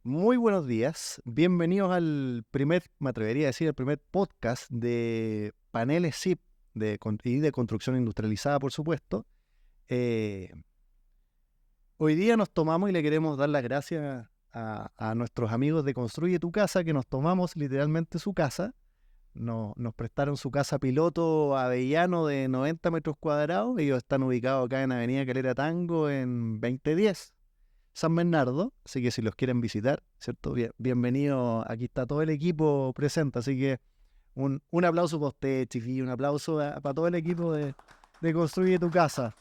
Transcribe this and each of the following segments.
Muy buenos días, bienvenidos me atrevería a decir, el primer podcast de paneles SIP y de construcción industrializada, por supuesto. Eh, Hoy día nos tomamos y le queremos dar las gracias a nuestros amigos de Construye tu Casa, que nos tomamos literalmente su casa. Nos prestaron su casa piloto avellano de 90 metros cuadrados. Ellos están ubicados acá en Avenida Calera Tango en 2010. San Bernardo, así que si los quieren visitar, ¿cierto? Bienvenido, aquí está todo el equipo presente, así que un aplauso para usted, chiquillo, un aplauso para todo el equipo de Construye tu Casa.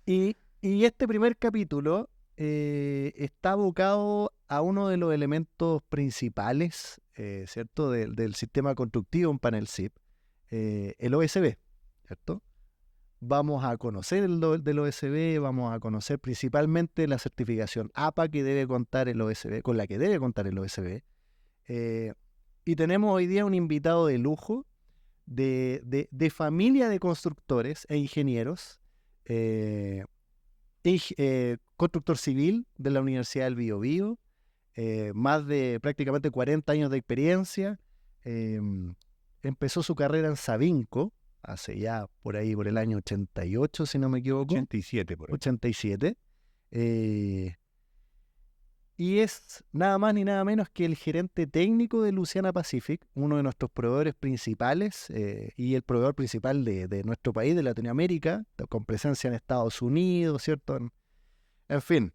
Y este primer capítulo está abocado a uno de los elementos principales, ¿cierto? Del sistema constructivo en panel SIP, el OSB, ¿cierto? Vamos a conocer del OSB, vamos a conocer principalmente la certificación APA que debe contar el OSB, con la que debe contar el OSB. Y tenemos hoy día un invitado de lujo de familia de constructores e ingenieros, constructor civil de la Universidad del Biobío, más de prácticamente 40 años de experiencia. Empezó su carrera en Sabinco, hace ya por ahí, por el año 88, si no me equivoco. 87 por ahí. 87. Y es nada más ni nada menos que el gerente técnico de Louisiana Pacific, uno de nuestros proveedores principales y el proveedor principal de nuestro país, de Latinoamérica, con presencia en Estados Unidos, ¿cierto? En fin.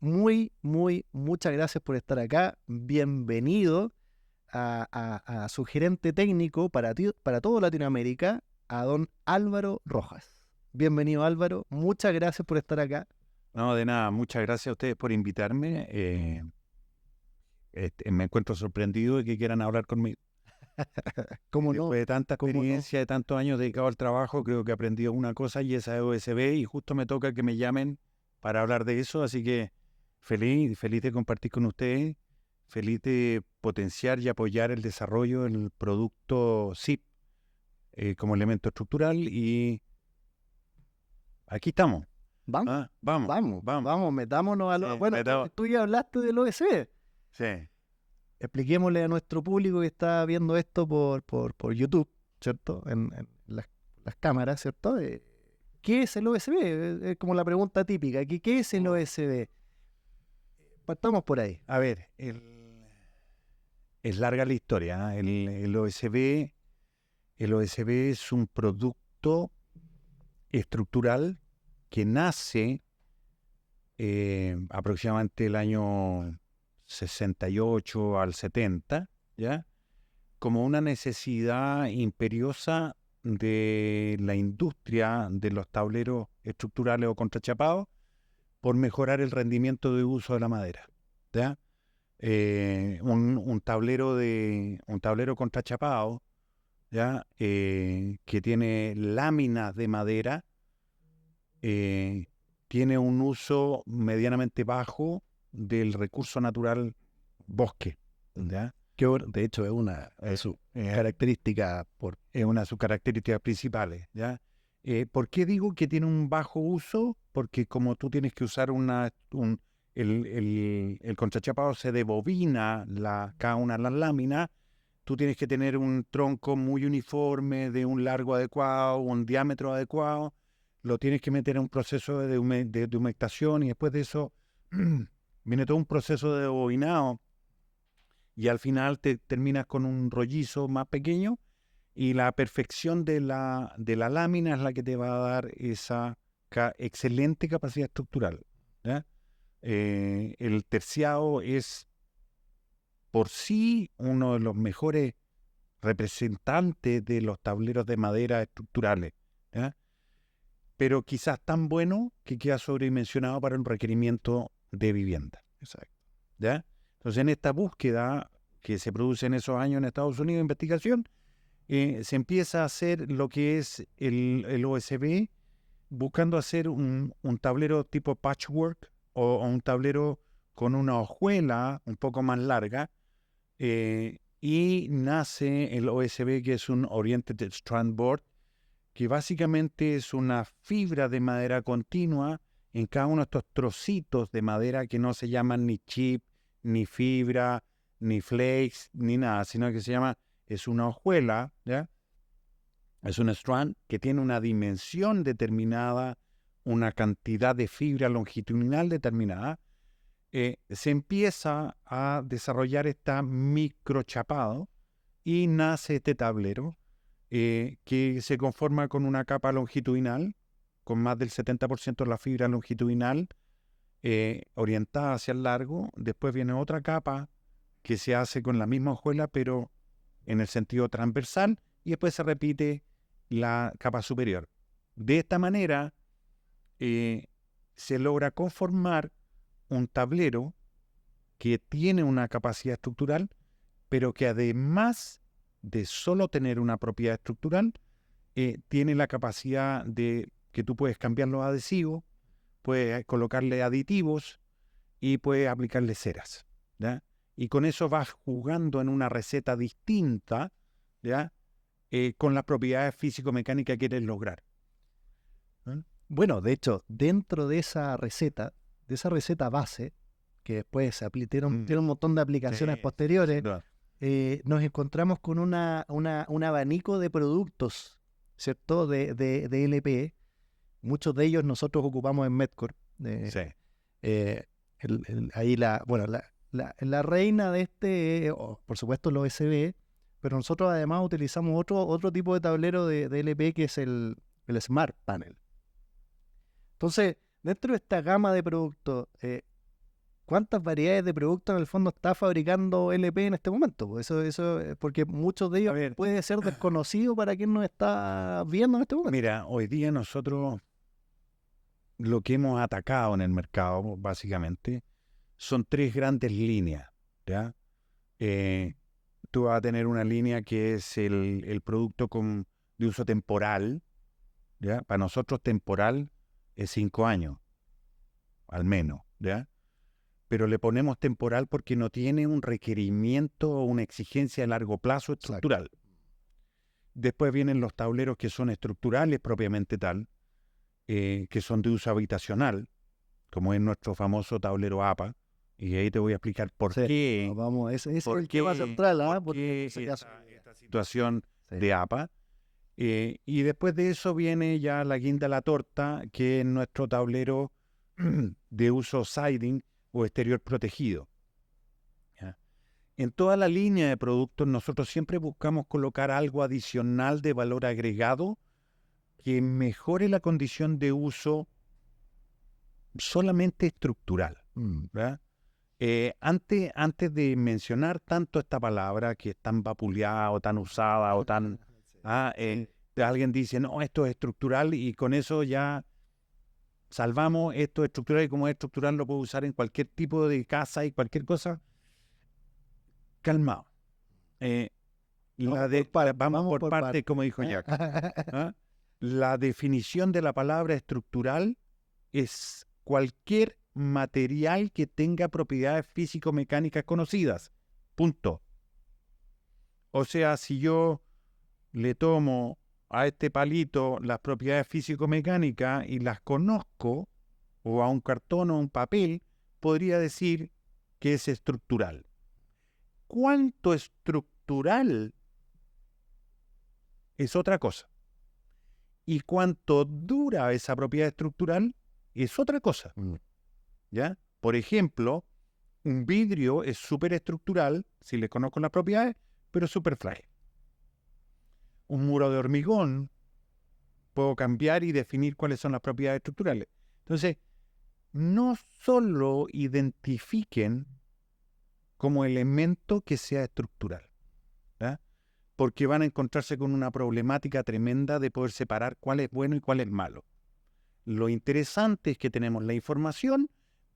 Muchas gracias por estar acá. Bienvenido a su gerente técnico para todo Latinoamérica, a don Álvaro Rojas. Bienvenido, Álvaro. Muchas gracias por estar acá. No, de nada. Muchas gracias a ustedes por invitarme. Me encuentro sorprendido de que quieran hablar conmigo. ¿Cómo no? Después de tanta ¿Cómo no? experiencia, de tantos años dedicado al trabajo, creo que he aprendido una cosa y esa es OSB, y justo me toca que me llamen para hablar de eso, así que feliz de compartir con ustedes, feliz de potenciar y apoyar el desarrollo del producto SIP como elemento estructural, y aquí estamos. Vamos, Vamos. metámonos a lo... Sí, Bueno, tú ya hablaste del OSB. Sí. Expliquémosle a nuestro público que está viendo esto por YouTube, ¿cierto? En las cámaras, ¿cierto? ¿Qué es el OSB? Es como la pregunta típica. ¿Qué es el OSB? Partamos por ahí. A ver, es larga la historia, ¿eh? El OSB es un producto estructural que nace aproximadamente el año 68 al 70, ¿ya? Como una necesidad imperiosa de la industria de los tableros estructurales o contrachapados por mejorar el rendimiento de uso de la madera, ¿ya? Un tablero contrachapado, ¿ya? Que tiene láminas de madera, tiene un uso medianamente bajo del recurso natural bosque, ¿ya? Que de hecho es una de sus características. Es una de sus características principales, ¿ya? ¿Por qué digo que tiene un bajo uso? Porque como tú tienes que usar el contrachapado se debobina cada una de las láminas, tú tienes que tener un tronco muy uniforme, de un largo adecuado, un diámetro adecuado, lo tienes que meter en un proceso de humectación, y después de eso viene todo un proceso de debobinado, y al final te terminas con un rollizo más pequeño, y la perfección de la lámina es la que te va a dar esa excelente capacidad estructural, ¿ya? El terciado es por sí uno de los mejores representantes de los tableros de madera estructurales, ¿ya? Pero quizás tan bueno que queda sobredimensionado para un requerimiento de vivienda. Exacto. ¿Ya? Entonces, en esta búsqueda que se produce en esos años en Estados Unidos de investigación, se empieza a hacer lo que es el OSB, buscando hacer un tablero tipo patchwork o un tablero con una hojuela un poco más larga, y nace el OSB, que es un Oriented Strand Board, que básicamente es una fibra de madera continua en cada uno de estos trocitos de madera que no se llaman ni chip, ni fibra, ni flakes, ni nada, sino que es una hojuela, ¿ya? Es un strand que tiene una dimensión determinada, una cantidad de fibra longitudinal determinada. Se empieza a desarrollar este microchapado y nace este tablero que se conforma con una capa longitudinal, con más del 70% de la fibra longitudinal orientada hacia el largo. Después viene otra capa que se hace con la misma hojuela, pero en el sentido transversal, y después se repite la capa superior. De esta manera se logra conformar un tablero que tiene una capacidad estructural, pero que además de solo tener una propiedad estructural, tiene la capacidad de que tú puedes cambiar los adhesivos, puedes colocarle aditivos y puedes aplicarle ceras, ¿ya? Y con eso vas jugando en una receta distinta, ¿ya? Con las propiedades físico-mecánicas que quieres lograr. Bueno, de hecho, dentro de esa receta base, que después tiene un montón de aplicaciones posteriores, nos encontramos con un abanico de productos, ¿cierto? De LP. Muchos de ellos nosotros ocupamos en Medcore. Ahí la reina de este, por supuesto, el OSB, pero nosotros además utilizamos otro tipo de tablero de LP que es el Smart Panel. Entonces, dentro de esta gama de productos, ¿cuántas variedades de productos en el fondo está fabricando LP en este momento? Pues eso, porque muchos de ellos puede ser desconocido para quien nos está viendo en este momento. Mira, hoy día nosotros lo que hemos atacado en el mercado, básicamente, son 3 grandes líneas, ¿ya? Tú vas a tener una línea que es el producto de uso temporal, ¿ya? Para nosotros temporal es 5 años, al menos, ¿ya? Pero le ponemos temporal porque no tiene un requerimiento o una exigencia a largo plazo estructural. Exacto. Después vienen los tableros que son estructurales propiamente tal, que son de uso habitacional, como es nuestro famoso tablero APA, y ahí te voy a explicar por qué. Vamos, ese es el tema central, porque esta situación de APA. Y después de eso viene ya la guinda de la torta, que es nuestro tablero de uso siding o exterior protegido. ¿Ya? En toda la línea de productos nosotros siempre buscamos colocar algo adicional de valor agregado que mejore la condición de uso solamente estructural. ¿Verdad? Antes de mencionar tanto esta palabra que es tan vapuleada o tan usada o tan... alguien dice, no, esto es estructural y con eso ya salvamos esto estructural, y como es estructural lo puedo usar en cualquier tipo de casa y cualquier cosa. Calmado. Vamos por parte, como dijo Jack. La definición de la palabra estructural es cualquier material que tenga propiedades físico-mecánicas conocidas. Punto. O sea, si yo le tomo a este palito las propiedades físico-mecánicas y las conozco, o a un cartón o un papel, podría decir que es estructural. ¿Cuánto estructural es otra cosa? Y cuánto dura esa propiedad estructural es otra cosa. ¿Ya? Por ejemplo, un vidrio es súper estructural, si le conozco las propiedades, pero súper frágil. Un muro de hormigón, puedo cambiar y definir cuáles son las propiedades estructurales. Entonces, no solo identifiquen como elemento que sea estructural, ¿ya? Porque van a encontrarse con una problemática tremenda de poder separar cuál es bueno y cuál es malo. Lo interesante es que tenemos la información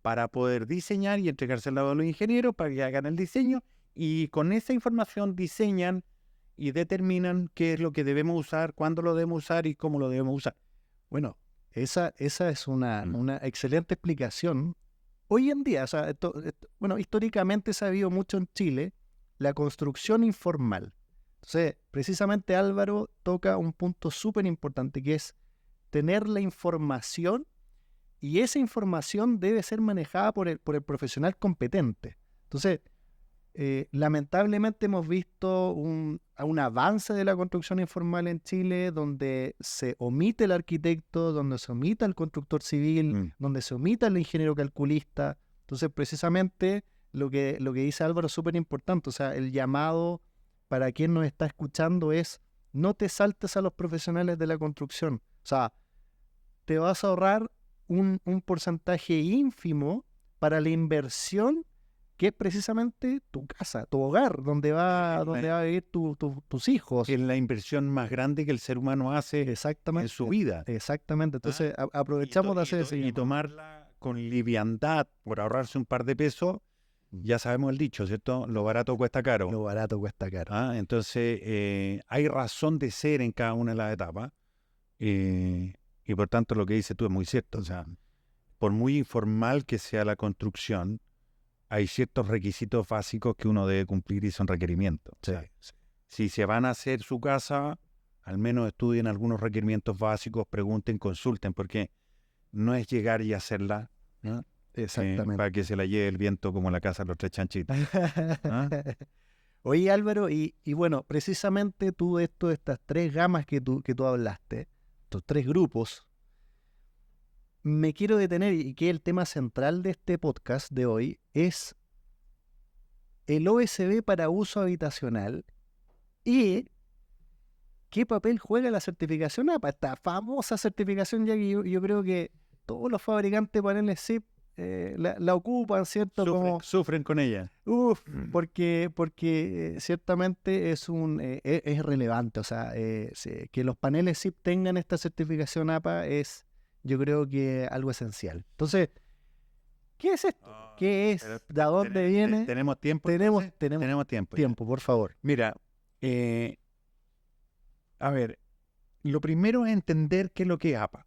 para poder diseñar y entregársela a los ingenieros para que hagan el diseño, y con esa información diseñan y determinan qué es lo que debemos usar, cuándo lo debemos usar y cómo lo debemos usar. Bueno, esa es una excelente explicación. Hoy en día, o sea, históricamente se ha habido mucho en Chile la construcción informal. Entonces, precisamente Álvaro toca un punto súper importante, que es tener la información Y esa información debe ser manejada por el profesional competente. Entonces, lamentablemente hemos visto un avance de la construcción informal en Chile donde se omite el arquitecto, donde se omite el constructor civil, donde se omite el ingeniero calculista. Entonces, precisamente lo que dice Álvaro es súper importante. O sea, el llamado para quien nos está escuchando es: no te saltes a los profesionales de la construcción. O sea, te vas a ahorrar un porcentaje ínfimo para la inversión que es precisamente tu casa, tu hogar, donde va a vivir tus hijos. Es la inversión más grande que el ser humano hace en su vida. Exactamente. Entonces, aprovechamos de hacer ese y tomarla con liviandad por ahorrarse un par de pesos. Ya sabemos el dicho, ¿cierto? Lo barato cuesta caro. Lo barato cuesta caro. Entonces, hay razón de ser en cada una de las etapas. Y por tanto, lo que dices tú es muy cierto. O sea, por muy informal que sea la construcción, hay ciertos requisitos básicos que uno debe cumplir y son requerimientos. Sí. O sea, si se van a hacer su casa, al menos estudien algunos requerimientos básicos, pregunten, consulten, porque no es llegar y hacerla, ¿no? Exactamente. Para que se la lleve el viento como la casa de los tres chanchitos. Oye, Álvaro, y bueno, precisamente estas tres gamas que tú hablaste, estos tres grupos, me quiero detener, y que el tema central de este podcast de hoy es el OSB para uso habitacional y qué papel juega la certificación APA, esta famosa certificación ya que yo creo que todos los fabricantes de paneles SIP la ocupan, ¿cierto? Sufren con ella. Porque ciertamente es relevante, o sea, que los paneles SIP tengan esta certificación APA es, yo creo que algo esencial. Entonces, ¿qué es esto? ¿Qué es? ¿De dónde viene? ¿Tenemos tiempo? Tenemos tiempo. Tiempo, por favor. Mira, a ver, lo primero es entender qué es lo que es APA.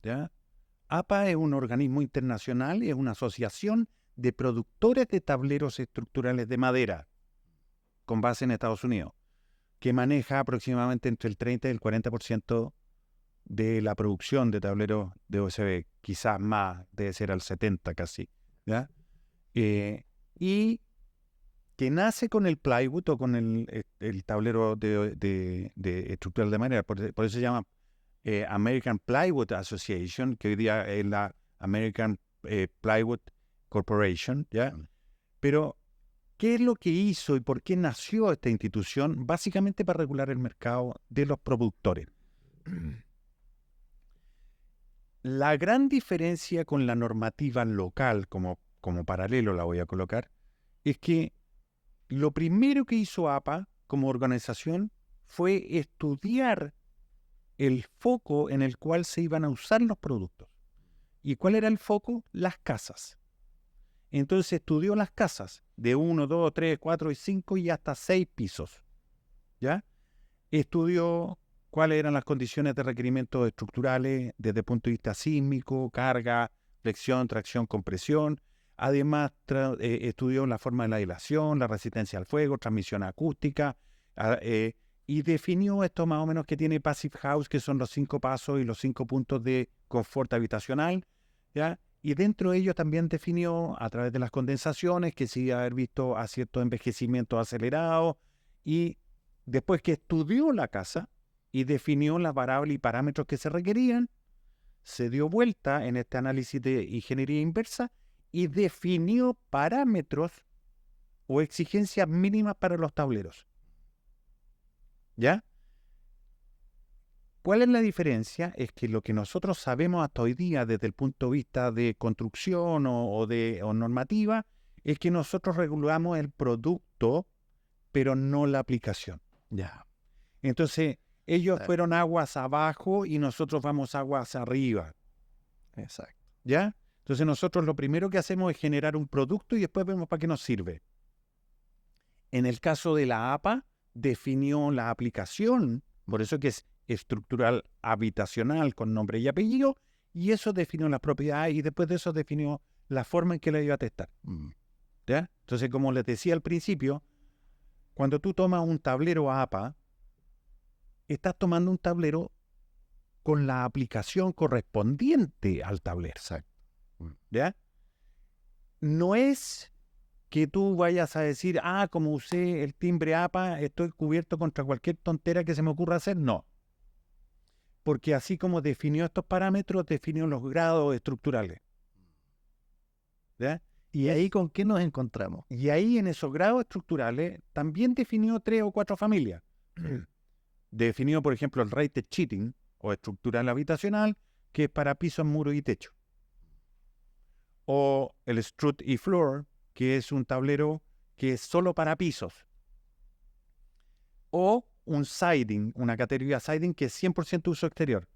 ¿Ya? APA es un organismo internacional, es una asociación de productores de tableros estructurales de madera, con base en Estados Unidos, que maneja aproximadamente entre el 30 y el 40% de la producción de tableros de OSB, quizás más, debe ser al 70% casi, ¿ya? Y que nace con el plywood o con el tablero de estructural de madera, por eso se llama American Plywood Association, que hoy día es la American Plywood Corporation, ¿ya? Pero, ¿qué es lo que hizo y por qué nació esta institución? Básicamente para regular el mercado de los productores. La gran diferencia con la normativa local, como paralelo la voy a colocar, es que lo primero que hizo APA como organización fue estudiar el foco en el cual se iban a usar los productos. ¿Y cuál era el foco? Las casas. Entonces estudió las casas de 1, 2, 3, 4 y 5 y hasta 6 pisos. ¿Ya? Estudió cuáles eran las condiciones de requerimientos estructurales desde el punto de vista sísmico, carga, flexión, tracción, compresión. Además, estudió la forma de la aislación, la resistencia al fuego, transmisión acústica, y definió esto más o menos que tiene Passive House, que son los 5 pasos y los 5 puntos de confort habitacional, ¿ya? Y dentro de ello también definió, a través de las condensaciones, que sí iba a haber visto a cierto envejecimiento acelerado, y después que estudió la casa y definió las variables y parámetros que se requerían, se dio vuelta en este análisis de ingeniería inversa y definió parámetros o exigencias mínimas para los tableros. ¿Ya? ¿Cuál es la diferencia? Es que lo que nosotros sabemos hasta hoy día desde el punto de vista de construcción o normativa es que nosotros regulamos el producto, pero no la aplicación. Ya. Entonces, ellos fueron aguas abajo y nosotros vamos aguas arriba. Exacto. ¿Ya? Entonces nosotros lo primero que hacemos es generar un producto y después vemos para qué nos sirve. En el caso de la APA, definió la aplicación, por eso que es estructural habitacional con nombre y apellido, y eso definió las propiedades y después de eso definió la forma en que la iba a testar. ¿Ya? Entonces, como les decía al principio, cuando tú tomas un tablero APA, estás tomando un tablero con la aplicación correspondiente al tablero. Exacto. ¿Ya? No es que tú vayas a decir, como usé el timbre APA, estoy cubierto contra cualquier tontera que se me ocurra hacer. No. Porque así como definió estos parámetros, definió los grados estructurales. ¿Ya? ¿Y ahí con qué nos encontramos? Y ahí en esos grados estructurales también definió 3 o 4 familias. Definió, por ejemplo, el rated sheeting o estructural habitacional, que es para pisos, muros y techo. O el strut y floor, que es un tablero que es solo para pisos. O un siding, una categoría siding que es 100% uso exterior.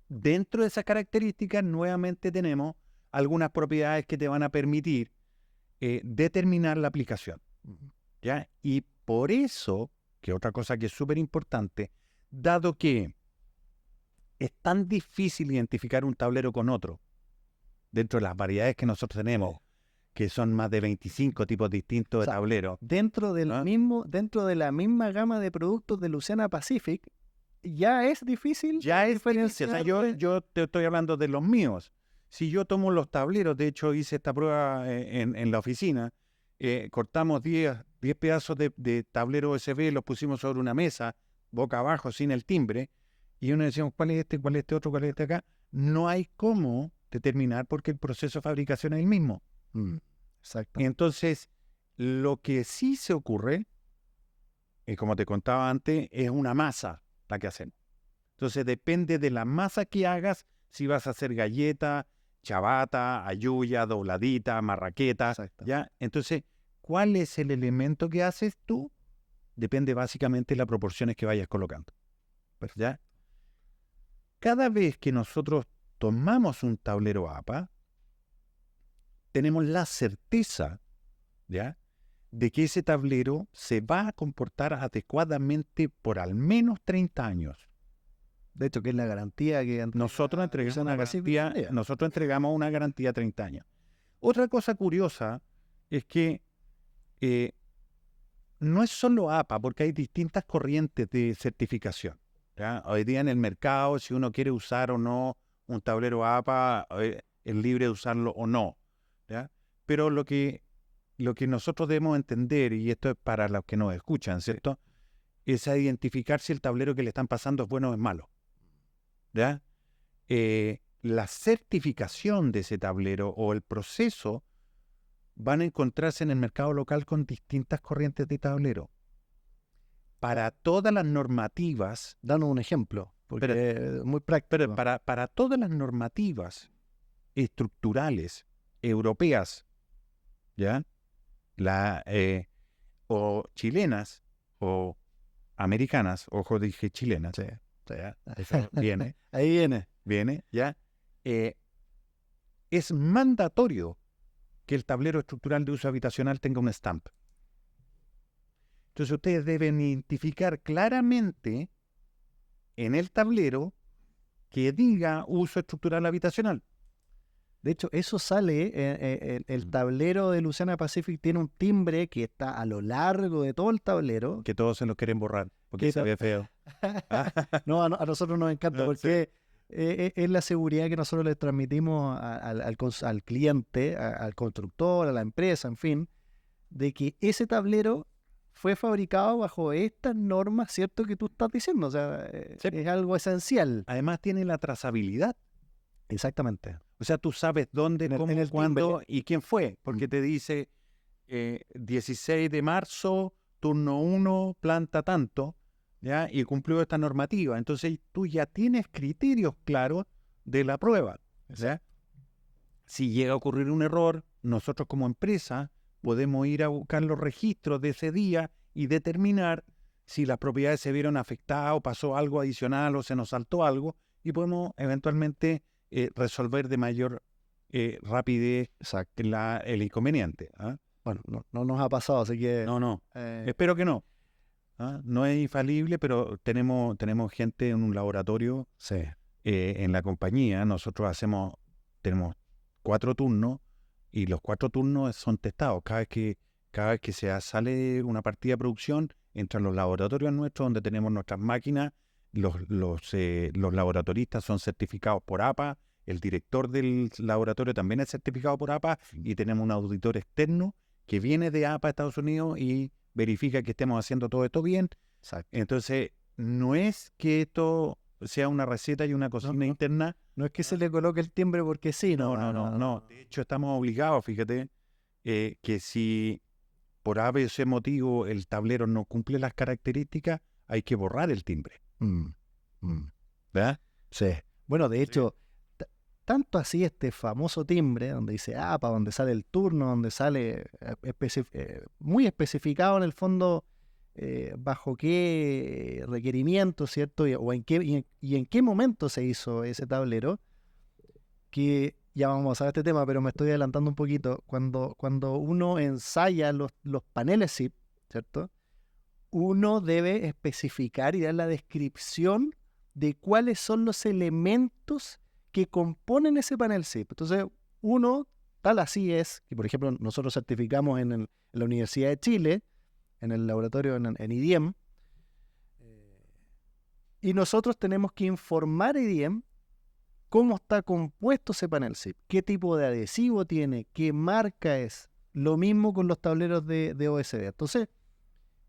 Dentro de esas características, nuevamente tenemos algunas propiedades que te van a permitir determinar la aplicación. ¿Ya? Y por eso, que otra cosa que es súper importante, dado que es tan difícil identificar un tablero con otro, dentro de las variedades que nosotros tenemos, que son más de 25 tipos distintos de tableros. Dentro del dentro de la misma gama de productos de Louisiana Pacific, ya es difícil. Ya es diferencia. O sea, yo te estoy hablando de los míos. Si yo tomo los tableros, de hecho hice esta prueba en la oficina, cortamos 10 pedazos de tablero USB, los pusimos sobre una mesa, boca abajo, sin el timbre, y uno decíamos, ¿cuál es este otro, cuál es este acá? No hay cómo determinar porque el proceso de fabricación es el mismo. Exacto. Entonces, lo que sí se ocurre, como te contaba antes, es una masa la que hacemos. Entonces, depende de la masa que hagas, si vas a hacer galleta, chabata, ayuya, dobladita, marraqueta, ¿ya? Entonces, ¿cuál es el elemento que haces tú? Depende básicamente de las proporciones que vayas colocando. ¿Ya? Cada vez que nosotros tomamos un tablero APA, tenemos la certeza, ¿ya?, de que ese tablero se va a comportar adecuadamente por al menos 30 años. De hecho, que es la garantía que nosotros entregamos una garantía de 30 años. Otra cosa curiosa es que no es solo APA, porque hay distintas corrientes de certificación, ¿ya? Hoy día en el mercado, si uno quiere usar o no un tablero APA, es libre de usarlo o no, ¿ya? Pero lo que nosotros debemos entender, y esto es para los que nos escuchan, ¿cierto?, es a identificar si el tablero que le están pasando es bueno o es malo. ¿Ya? La certificación de ese tablero o el proceso van a encontrarse en el mercado local con distintas corrientes de tablero. Para todas las normativas... Danos un ejemplo, porque es muy práctico. Pero para todas las normativas estructurales europeas, ¿ya?, o chilenas o americanas, ojo, dije chilenas, sí. ¿ya? Eso viene. Ahí viene, ¿ya? Es mandatorio que el tablero estructural de uso habitacional tenga un stamp. Entonces ustedes deben identificar claramente en el tablero que diga uso estructural habitacional. De hecho, eso sale, el tablero de Louisiana Pacific tiene un timbre que está a lo largo de todo el tablero. Que todos se lo quieren borrar, porque se ve feo. No, a nosotros nos encanta, porque es la seguridad que nosotros le transmitimos al cliente, al constructor, a la empresa, en fin, de que ese tablero fue fabricado bajo estas normas, ¿cierto?, que tú estás diciendo. O sea, es algo esencial. Además tiene la trazabilidad. Exactamente. O sea, tú sabes dónde, cómo, cuándo y quién fue, porque te dice 16 de marzo, turno 1, planta tanto, ¿ya?, y cumplió esta normativa. Entonces tú ya tienes criterios claros de la prueba, ¿ya? Si llega a ocurrir un error, nosotros como empresa podemos ir a buscar los registros de ese día y determinar si las propiedades se vieron afectadas o pasó algo adicional o se nos saltó algo, y podemos eventualmente resolver de mayor rapidez el inconveniente. ¿Ah? Bueno, no nos ha pasado, así que... No. Espero que no. ¿Ah? No es infalible, pero tenemos gente en un laboratorio, en la compañía. Nosotros tenemos 4 turnos y los 4 turnos son testados. Cada vez que se sale una partida de producción, entran los laboratorios nuestros donde tenemos nuestras máquinas los laboratoristas son certificados por APA, el director del laboratorio también es certificado por APA y tenemos un auditor externo que viene de APA a Estados Unidos y verifica que estemos haciendo todo esto bien. Exacto. Entonces, no es que esto sea una receta y una cocina interna. No es que se le coloque el timbre porque sí, No. De hecho, estamos obligados, fíjate, que si por A, B o C motivo el tablero no cumple las características, hay que borrar el timbre. ¿Verdad? Sí. Bueno, de hecho, tanto así este famoso timbre, donde dice APA, donde sale el turno, donde sale muy especificado en el fondo bajo qué requerimiento, ¿cierto? O en qué, y en qué momento se hizo ese tablero, que ya vamos a ver este tema, pero me estoy adelantando un poquito. Cuando uno ensaya los paneles SIP, ¿cierto? Uno debe especificar y dar la descripción de cuáles son los elementos que componen ese panel SIP. Entonces, uno, tal así es, que por ejemplo nosotros certificamos en la Universidad de Chile, en el laboratorio en IDIEM, y nosotros tenemos que informar a IDIEM cómo está compuesto ese panel SIP, qué tipo de adhesivo tiene, qué marca es. Lo mismo con los tableros de OSD. Entonces,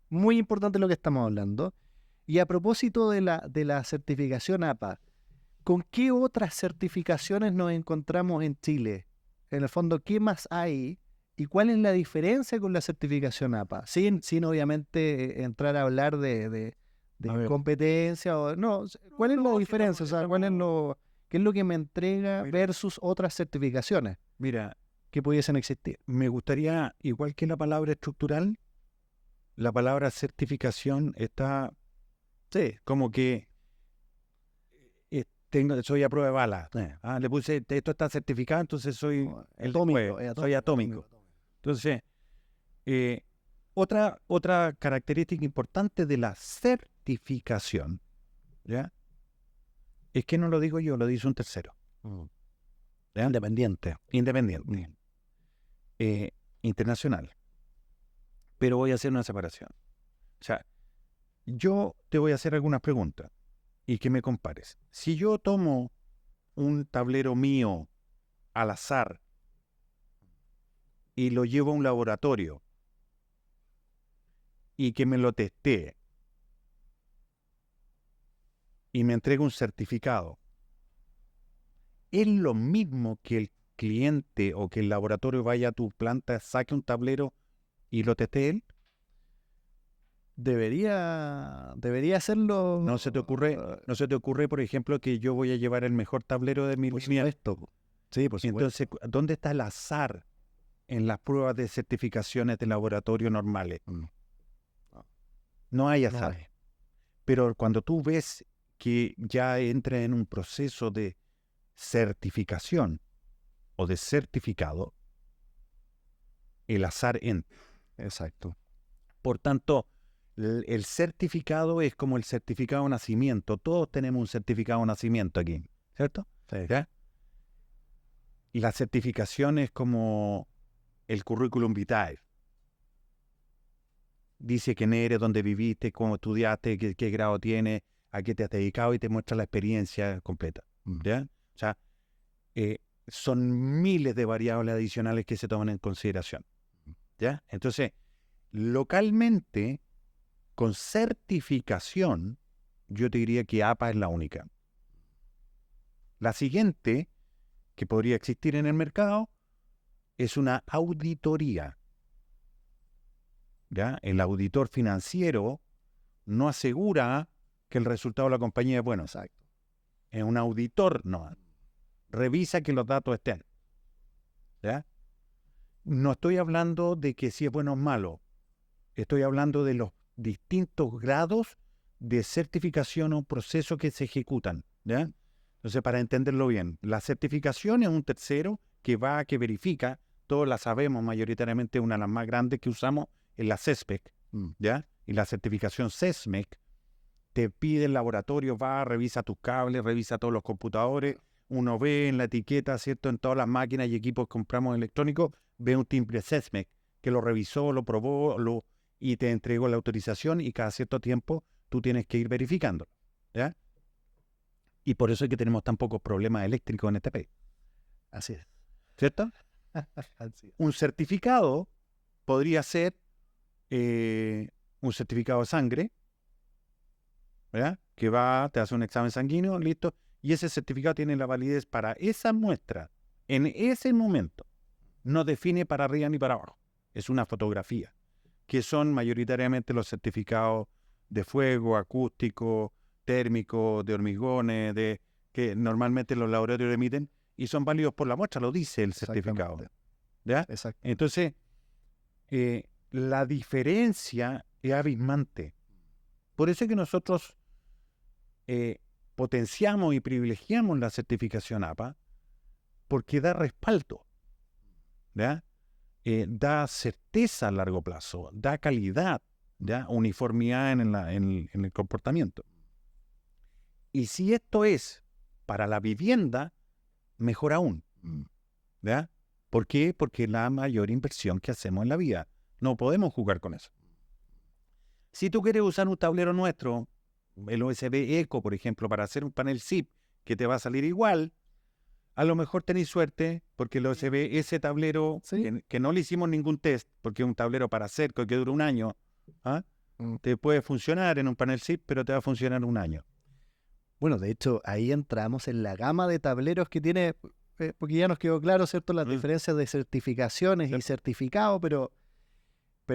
muy importante lo que estamos hablando. Y a propósito de la certificación APA, ¿con qué otras certificaciones nos encontramos en Chile? En el fondo, ¿qué más hay? ¿Y cuál es la diferencia con la certificación APA? Sin obviamente entrar a hablar de competencia. ¿Cuál es la diferencia? O sea, ¿qué es lo que me entrega versus otras certificaciones? Mira, que pudiesen existir. Me gustaría, igual que la palabra estructural, la palabra certificación está como que soy a prueba de bala. Le puse, esto está certificado, entonces soy soy atómico. Entonces, otra característica importante de la certificación, ¿ya? Es que no lo digo yo, lo dice un tercero. ¿Ya? Independiente. Internacional. Pero voy a hacer una separación. O sea, yo te voy a hacer algunas preguntas y que me compares. Si yo tomo un tablero mío al azar y lo llevo a un laboratorio y que me lo testee y me entrega un certificado, ¿es lo mismo que el cliente o que el laboratorio vaya a tu planta, saque un tablero y lo testee él? Debería hacerlo. ¿No se te ocurre, por ejemplo, que yo voy a llevar el mejor tablero de mi línea? Sí, por supuesto. Entonces, ¿dónde está el azar en las pruebas de certificaciones de laboratorio normales? No hay azar. No hay. Pero cuando tú ves que ya entra en un proceso de certificación o de certificado, el azar entra. Exacto. Por tanto, el certificado es como el certificado de nacimiento. Todos tenemos un certificado de nacimiento aquí, ¿cierto? Sí. ¿Ya? Y la certificación es como el currículum vitae. Dice quién eres, dónde viviste, cómo estudiaste, qué grado tienes, a qué te has dedicado y te muestra la experiencia completa. ¿Ya? O sea, son miles de variables adicionales que se toman en consideración. ¿Ya? Entonces, localmente, con certificación, yo te diría que APA es la única. La siguiente, que podría existir en el mercado, es una auditoría. ¿Ya? El auditor financiero no asegura que el resultado de la compañía es bueno. Exacto. Es un auditor, no. Revisa que los datos estén. ¿Ya? No estoy hablando de que si es bueno o malo. Estoy hablando de los distintos grados de certificación o procesos que se ejecutan. ¿Ya? Entonces, para entenderlo bien, la certificación es un tercero que verifica, todos la sabemos, mayoritariamente una de las más grandes que usamos es la CESPEC, ¿ya? Y la certificación CESMEC te pide el laboratorio, revisa tus cables, revisa todos los computadores, uno ve en la etiqueta, ¿cierto? En todas las máquinas y equipos que compramos electrónicos, ve un timbre CESMEC que lo revisó, lo probó, y te entregó la autorización y cada cierto tiempo tú tienes que ir verificándolo. ¿ya? Y por eso es que tenemos tan pocos problemas eléctricos en este país, Así es. ¿cierto? Así es. Un certificado podría ser un certificado de sangre, ¿verdad? Que te hace un examen sanguíneo, listo, y ese certificado tiene la validez para esa muestra en ese momento. No define para arriba ni para abajo. Es una fotografía, que son mayoritariamente los certificados de fuego, acústico, térmico, de hormigones, que normalmente los laboratorios emiten y son válidos por la muestra, lo dice el certificado. Exactamente. ¿Ya? Exacto. Entonces, la diferencia es abismante. Por eso es que nosotros potenciamos y privilegiamos la certificación APA, porque da respaldo, ¿ya? Da certeza a largo plazo, da calidad, ¿ya? Uniformidad en el comportamiento. Y si esto es para la vivienda, mejor aún, ¿ya? ¿Por qué? Porque es la mayor inversión que hacemos en la vida. No podemos jugar con eso. Si tú quieres usar un tablero nuestro, el OSB Eco, por ejemplo, para hacer un panel SIP que te va a salir igual, a lo mejor tenéis suerte porque el OSB, ese tablero, ¿Sí? que no le hicimos ningún test, porque es un tablero para cerco que dura un año, ¿ah? Te puede funcionar en un panel SIP, pero te va a funcionar un año. Bueno, de hecho, ahí entramos en la gama de tableros que tiene, porque ya nos quedó claro, ¿cierto?, las diferencias de certificaciones y certificados, pero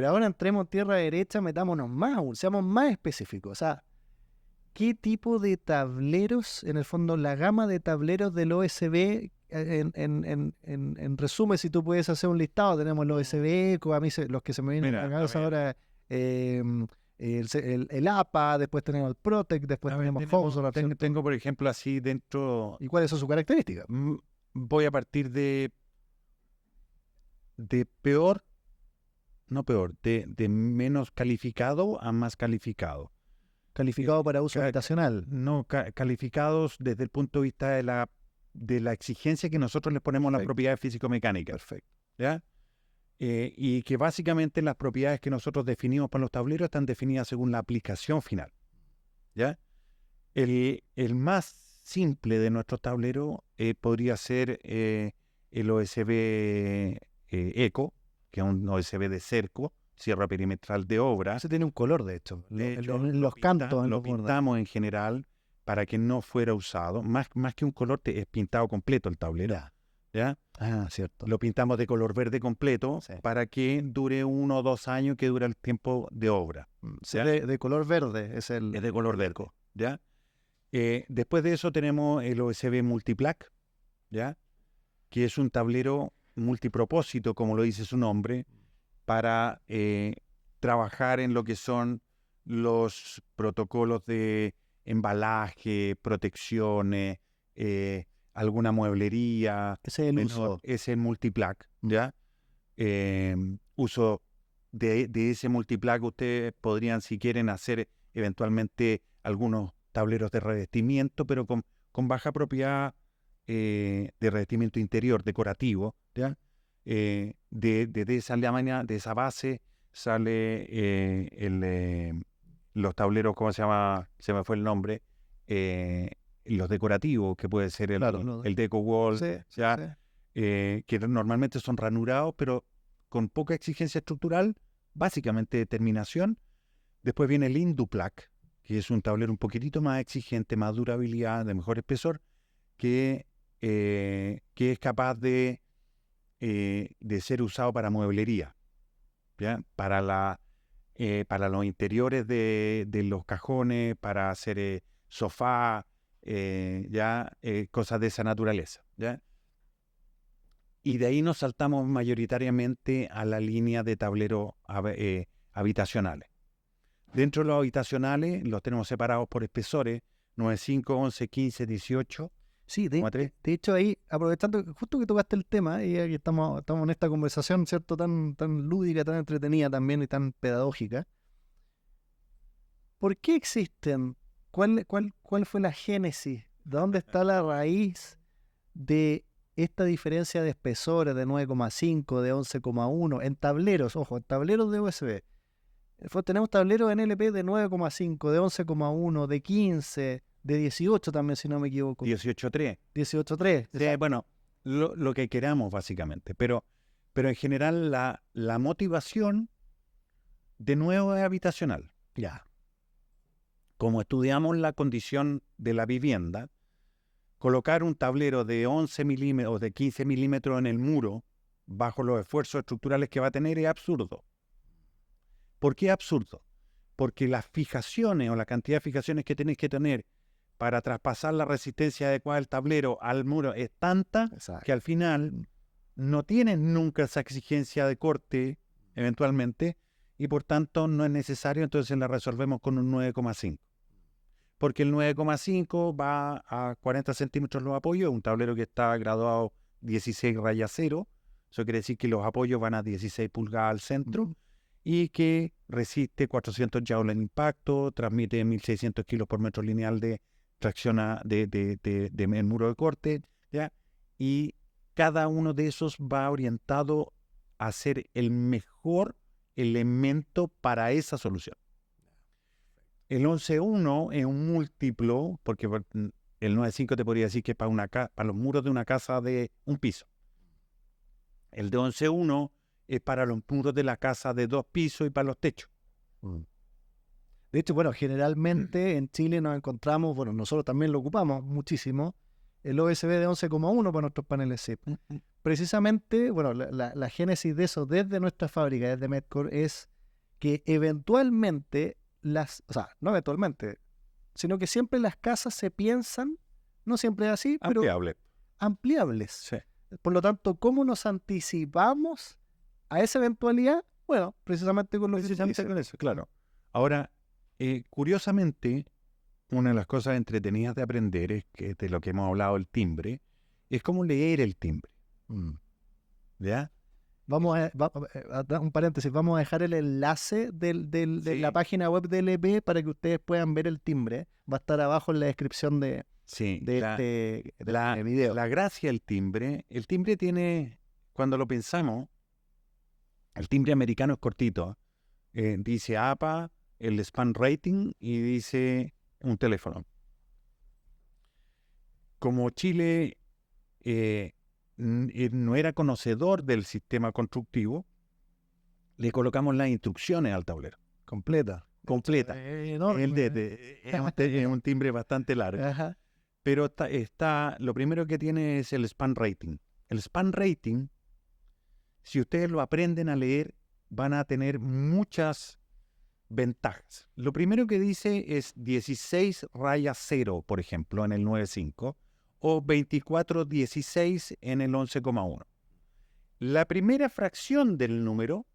ahora entremos en tierra derecha, metámonos más aún, seamos más específicos. O sea, ¿qué tipo de tableros, en el fondo, la gama de tableros del OSB, en resumen, si tú puedes hacer un listado, tenemos el OSB Eco, a mí los que se me vienen a la cabeza ahora, el APA, después tenemos el Protec, después tenemos Hawthorne. Tengo, por ejemplo, así dentro... ¿Y cuáles son sus características? Voy a partir de peor, no peor, de menos calificado a más calificado. Calificado para uso habitacional. No, calificados desde el punto de vista de la exigencia que nosotros les ponemos a las propiedades físico-mecánicas. Perfecto. ¿Ya? Y que básicamente las propiedades que nosotros definimos para los tableros están definidas según la aplicación final. ¿Ya? El más simple de nuestros tableros podría ser el OSB Eco, que es un OSB de cerco, cierre perimetral de obra. Ese tiene un color, de hecho. Los cantos. Lo pintamos en general para que no fuera usado. Más que un color, es pintado completo el tablero. ¿Ya? Ah, cierto. Lo pintamos de color verde completo para que dure 1 o 2 años, que dura el tiempo de obra. Sí, de color verde es el... Es de color verde, ¿ya? Después de eso tenemos el OSB Multiplac, ¿ya? Que es un tablero multipropósito, como lo dice su nombre, para trabajar en lo que son los protocolos de embalaje, protecciones, alguna mueblería. Ese es el uso. Ese es Multiplac, ¿ya? Uso de ese Multiplac, ustedes podrían, si quieren, hacer eventualmente algunos tableros de revestimiento, pero con baja propiedad de revestimiento interior, decorativo, ¿ya? De esa lámina, de esa base, sale los tableros, ¿cómo se llama? Se me fue el nombre. Los decorativos, que puede ser el Deco Wall, ¿ya? Que normalmente son ranurados, pero con poca exigencia estructural, básicamente de terminación. Después viene el Induplac, que es un tablero un poquitito más exigente, más durabilidad, de mejor espesor, que es capaz de ser usado para mueblería, ¿ya? Para los interiores de los cajones, para hacer sofá, cosas de esa naturaleza, ¿ya? Y de ahí nos saltamos mayoritariamente a la línea de tableros habitacionales. Dentro de los habitacionales los tenemos separados por espesores, 9.5, 11, 15, 18. Sí, de hecho ahí, aprovechando justo que tocaste el tema, y aquí estamos en esta conversación, ¿cierto?, tan lúdica, tan entretenida también y tan pedagógica. ¿Por qué existen? ¿Cuál fue la génesis? ¿De dónde está la raíz de esta diferencia de espesores de 9,5, de 11,1 en tableros? Ojo, en tableros de USB. Tenemos tableros en LP de 9,5, de 11,1, de 15, de 18 también, si no me equivoco. 18.3. 18,3. Sí, bueno, lo que queramos básicamente. Pero en general la motivación de nuevo es habitacional. Ya. Como estudiamos la condición de la vivienda, colocar un tablero de 11 milímetros o de 15 milímetros en el muro bajo los esfuerzos estructurales que va a tener es absurdo. ¿Por qué absurdo? Porque las fijaciones o la cantidad de fijaciones que tenéis que tener para traspasar la resistencia adecuada del tablero al muro es tanta que al final no tienes nunca esa exigencia de corte eventualmente y por tanto no es necesario, entonces la resolvemos con un 9,5. Porque el 9,5 va a 40 centímetros los apoyos, un tablero que está graduado 16 raya 0, eso quiere decir que los apoyos van a 16 pulgadas al centro y que resiste 400 joules en impacto, transmite 1600 kilos por metro lineal de tracción de muro de corte, ¿ya? Y cada uno de esos va orientado a ser el mejor elemento para esa solución. El 11.1 es un múltiplo, porque el 9.5 te podría decir que es para los muros de una casa de un piso. El de 11.1 es para los muros de la casa de 2 pisos y para los techos. De hecho, bueno, generalmente en Chile nos encontramos, bueno, nosotros también lo ocupamos muchísimo, el OSB de 11,1 para nuestros paneles SIP. Precisamente, bueno, la génesis de eso desde nuestra fábrica, desde Medcore, es que eventualmente o sea, no eventualmente, sino que siempre las casas se piensan, no siempre es así, pero ampliables. Sí. Por lo tanto, ¿cómo nos anticipamos a esa eventualidad? Bueno, precisamente con lo que con eso, claro. Ahora, curiosamente, una de las cosas entretenidas de aprender es que de lo que hemos hablado, el timbre, es cómo leer el timbre. ¿Ya? Vamos a dar un paréntesis, vamos a dejar el enlace de la página web de LP para que ustedes puedan ver el timbre. Va a estar abajo en la descripción de este video. La gracia del timbre, el timbre tiene, cuando lo pensamos, el timbre americano es cortito. Dice APA, el span rating y dice un teléfono. Como Chile no era conocedor del sistema constructivo, le colocamos las instrucciones al tablero. Completa. Es un timbre bastante largo. Ajá. Pero lo primero que tiene es el span rating. El span rating, si ustedes lo aprenden a leer, van a tener muchas ventajas. Lo primero que dice es 16 raya 0, por ejemplo, en el 9.5, o 24.16 en el 11,1. La primera fracción del número,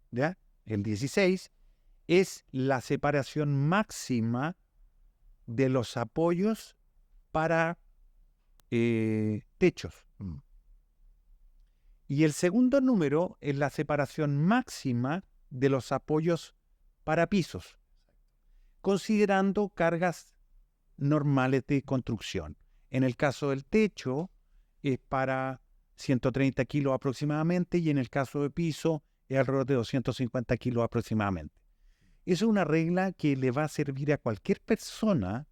¿ya? El 16, es la separación máxima de los apoyos para techos. Y el segundo número es la separación máxima de los apoyos para pisos, considerando cargas normales de construcción. En el caso del techo es para 130 kilos aproximadamente y en el caso de piso es alrededor de 250 kilos aproximadamente. Esa es una regla que le va a servir a cualquier persona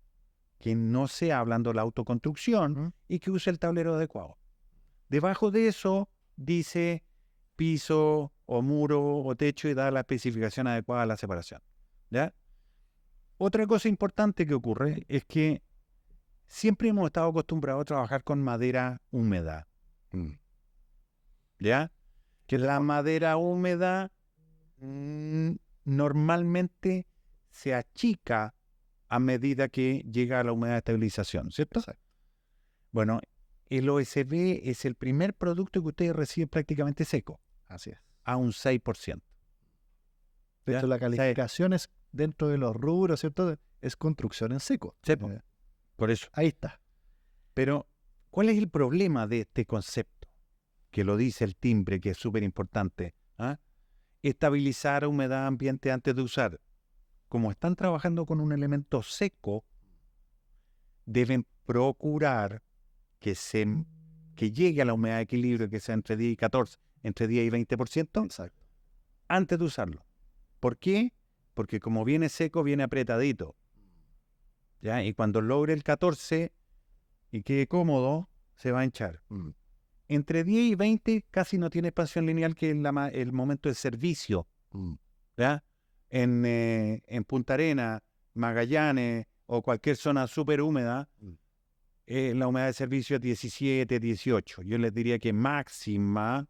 que no sea hablando de la autoconstrucción y que use el tablero adecuado. Debajo de eso dice piso o muro o techo y da la especificación adecuada a la separación. ¿Ya? Otra cosa importante que ocurre es que siempre hemos estado acostumbrados a trabajar con madera húmeda. ¿Ya? Que la madera húmeda normalmente se achica a medida que llega a la humedad de estabilización, ¿cierto? Exacto. Bueno, el OSB es el primer producto que ustedes reciben prácticamente seco. Así es. A un 6%. De hecho, la calificación es dentro de los rubros, ¿cierto? Es construcción en seco. Sí, por eso. Ahí está. Pero, ¿cuál es el problema de este concepto? Que lo dice el timbre, que es súper importante. Estabilizar humedad ambiente antes de usar. Como están trabajando con un elemento seco, deben procurar que llegue a la humedad de equilibrio, que sea entre 10 y 14, entre 10 y 20%, exacto, antes de usarlo. ¿Por qué? Porque como viene seco, viene apretadito. ¿Ya? Y cuando logre el 14 y quede cómodo, se va a hinchar. Entre 10 y 20 casi no tiene expansión lineal, que es el momento de servicio. ¿Ya? En Punta Arenas, Magallanes o cualquier zona súper húmeda, la humedad de servicio es 17, 18. Yo les diría que máxima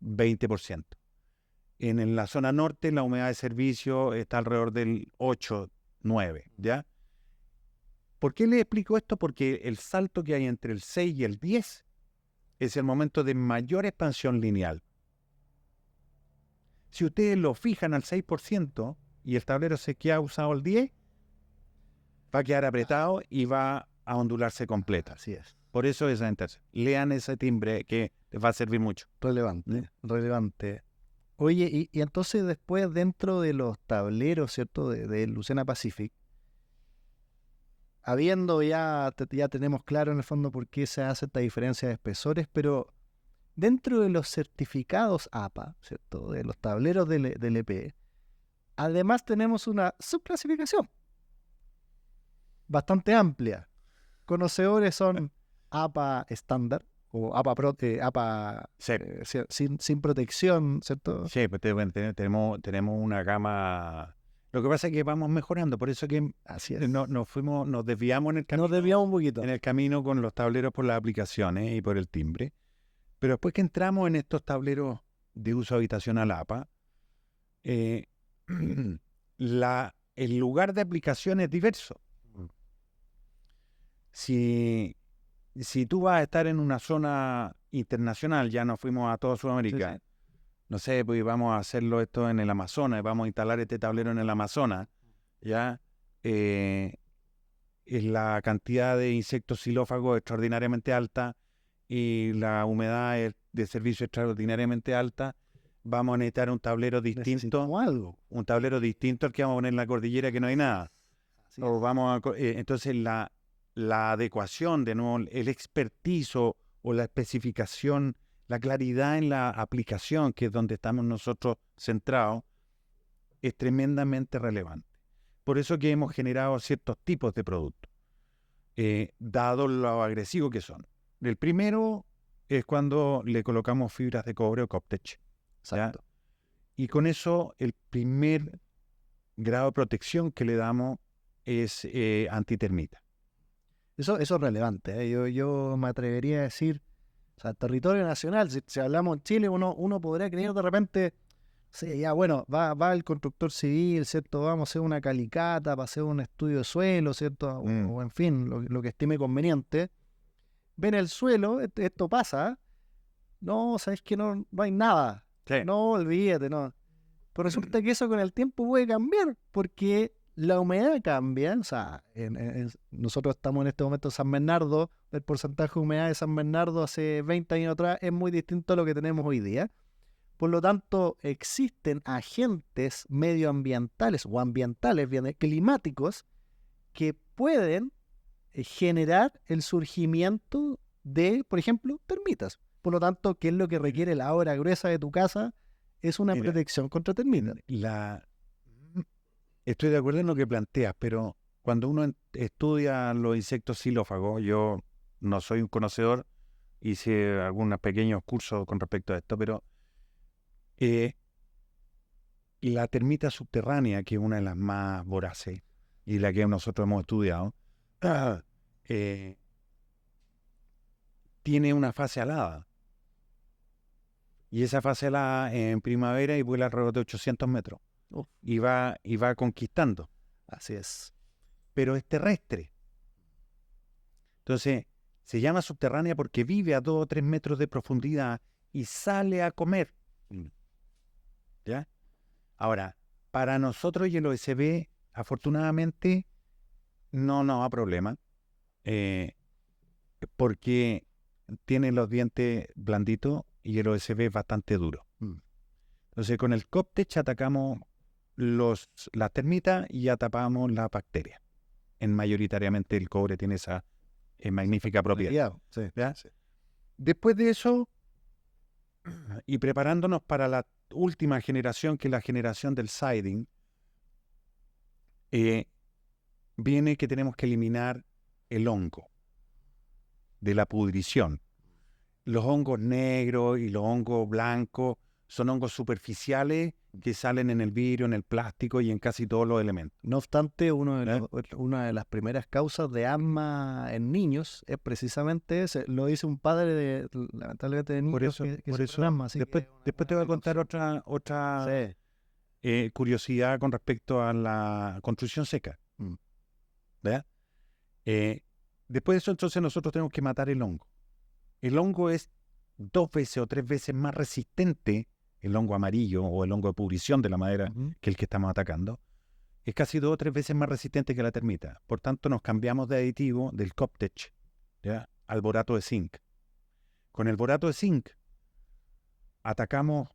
20%. En la zona norte la humedad de servicio está alrededor del 8, 9. ¿Ya? ¿Por qué les explico esto? Porque el salto que hay entre el 6 y el 10 es el momento de mayor expansión lineal. Si ustedes lo fijan al 6% y el tablero se queda usado al 10, va a quedar apretado y va a ondularse completa. Así es. Por eso esa entonces. Lean ese timbre que les va a servir mucho. Relevante. Oye, y entonces después dentro de los tableros, ¿cierto? De Lucena Pacific, habiendo ya tenemos claro en el fondo por qué se hace esta diferencia de espesores, pero dentro de los certificados APA, ¿cierto? De los tableros del EP, además tenemos una subclasificación bastante amplia. Conocedores son APA estándar o APA Sí. sin protección, ¿cierto? Sí, pues tenemos una gama. Lo que pasa es que vamos mejorando, por eso que Así es. nos desviamos en el camino. Nos desviamos un poquito. En el camino con los tableros por las aplicaciones y por el timbre. Pero después que entramos en estos tableros de uso habitacional APA, el lugar de aplicación es diverso. Si tú vas a estar en una zona internacional, ya nos fuimos a toda Sudamérica, Sí. No sé, pues vamos a hacerlo esto en el Amazonas, vamos a instalar este tablero en el Amazonas, ¿ya? La cantidad de insectos xilófagos extraordinariamente alta y la humedad de servicio extraordinariamente alta, vamos a necesitar un tablero distinto, un tablero distinto al que vamos a poner en la cordillera, que no hay nada. Entonces la adecuación, de nuevo, el expertizo o la especificación, la claridad en la aplicación, que es donde estamos nosotros centrados, es tremendamente relevante. Por eso que hemos generado ciertos tipos de productos, dado lo agresivos que son. El primero es cuando le colocamos fibras de cobre o Coptech. Exacto. Y con eso el primer grado de protección que le damos es antitermita. Eso es relevante, ¿eh? Yo me atrevería a decir, o sea, territorio nacional, si hablamos en Chile, uno podría creer de repente, sí, ya bueno, va el constructor civil, ¿cierto? Vamos a hacer una calicata, para hacer un estudio de suelo, ¿cierto? O en fin, lo que estime conveniente. Ven el suelo, esto pasa, no, sabes que no hay nada, Sí. no, olvídate, no. Pero resulta que eso con el tiempo puede cambiar, porque la humedad cambia, o sea, nosotros estamos en este momento en San Bernardo, el porcentaje de humedad de San Bernardo hace 20 años atrás es muy distinto a lo que tenemos hoy día. Por lo tanto, existen agentes medioambientales o ambientales, bien, climáticos, que pueden generar el surgimiento de, por ejemplo, termitas. Por lo tanto, ¿qué es lo que requiere la obra gruesa de tu casa? Es una protección contra termitas. Estoy de acuerdo en lo que planteas, pero cuando uno estudia los insectos xilófagos, yo no soy un conocedor, hice algunos pequeños cursos con respecto a esto, pero la termita subterránea, que es una de las más voraces y la que nosotros hemos estudiado, tiene una fase alada. Y esa fase alada en primavera y vuela alrededor de 800 metros. Y va conquistando. Así es. Pero es terrestre. Entonces, se llama subterránea porque vive a 2 o 3 metros de profundidad y sale a comer. ¿Ya? Ahora, para nosotros y el OSB, afortunadamente, no nos da problema. Porque tiene los dientes blanditos y el OSB es bastante duro. Entonces, con el Coptech atacamos las termitas y ya tapamos las bacterias. Mayoritariamente el cobre tiene esa magnífica propiedad. Sí. Después de eso, y preparándonos para la última generación, que es la generación del siding, viene que tenemos que eliminar el hongo de la pudrición. Los hongos negros y los hongos blancos son hongos superficiales que salen en el vidrio, en el plástico y en casi todos los elementos. No obstante, una de las primeras causas de asma en niños es precisamente ese. Lo dice un padre lamentablemente de niños que sufren asma. Así después te voy a contar otra curiosidad con respecto a la construcción seca. ¿Verdad? Después de eso, entonces, nosotros tenemos que matar el hongo. El hongo es 2 veces o 3 veces más resistente, el hongo amarillo o el hongo de pudrición de la madera, que el que estamos atacando. Es casi 2 o 3 veces más resistente que la termita. Por tanto, nos cambiamos de aditivo del Coptech, ¿ya?, al borato de zinc. Con el borato de zinc atacamos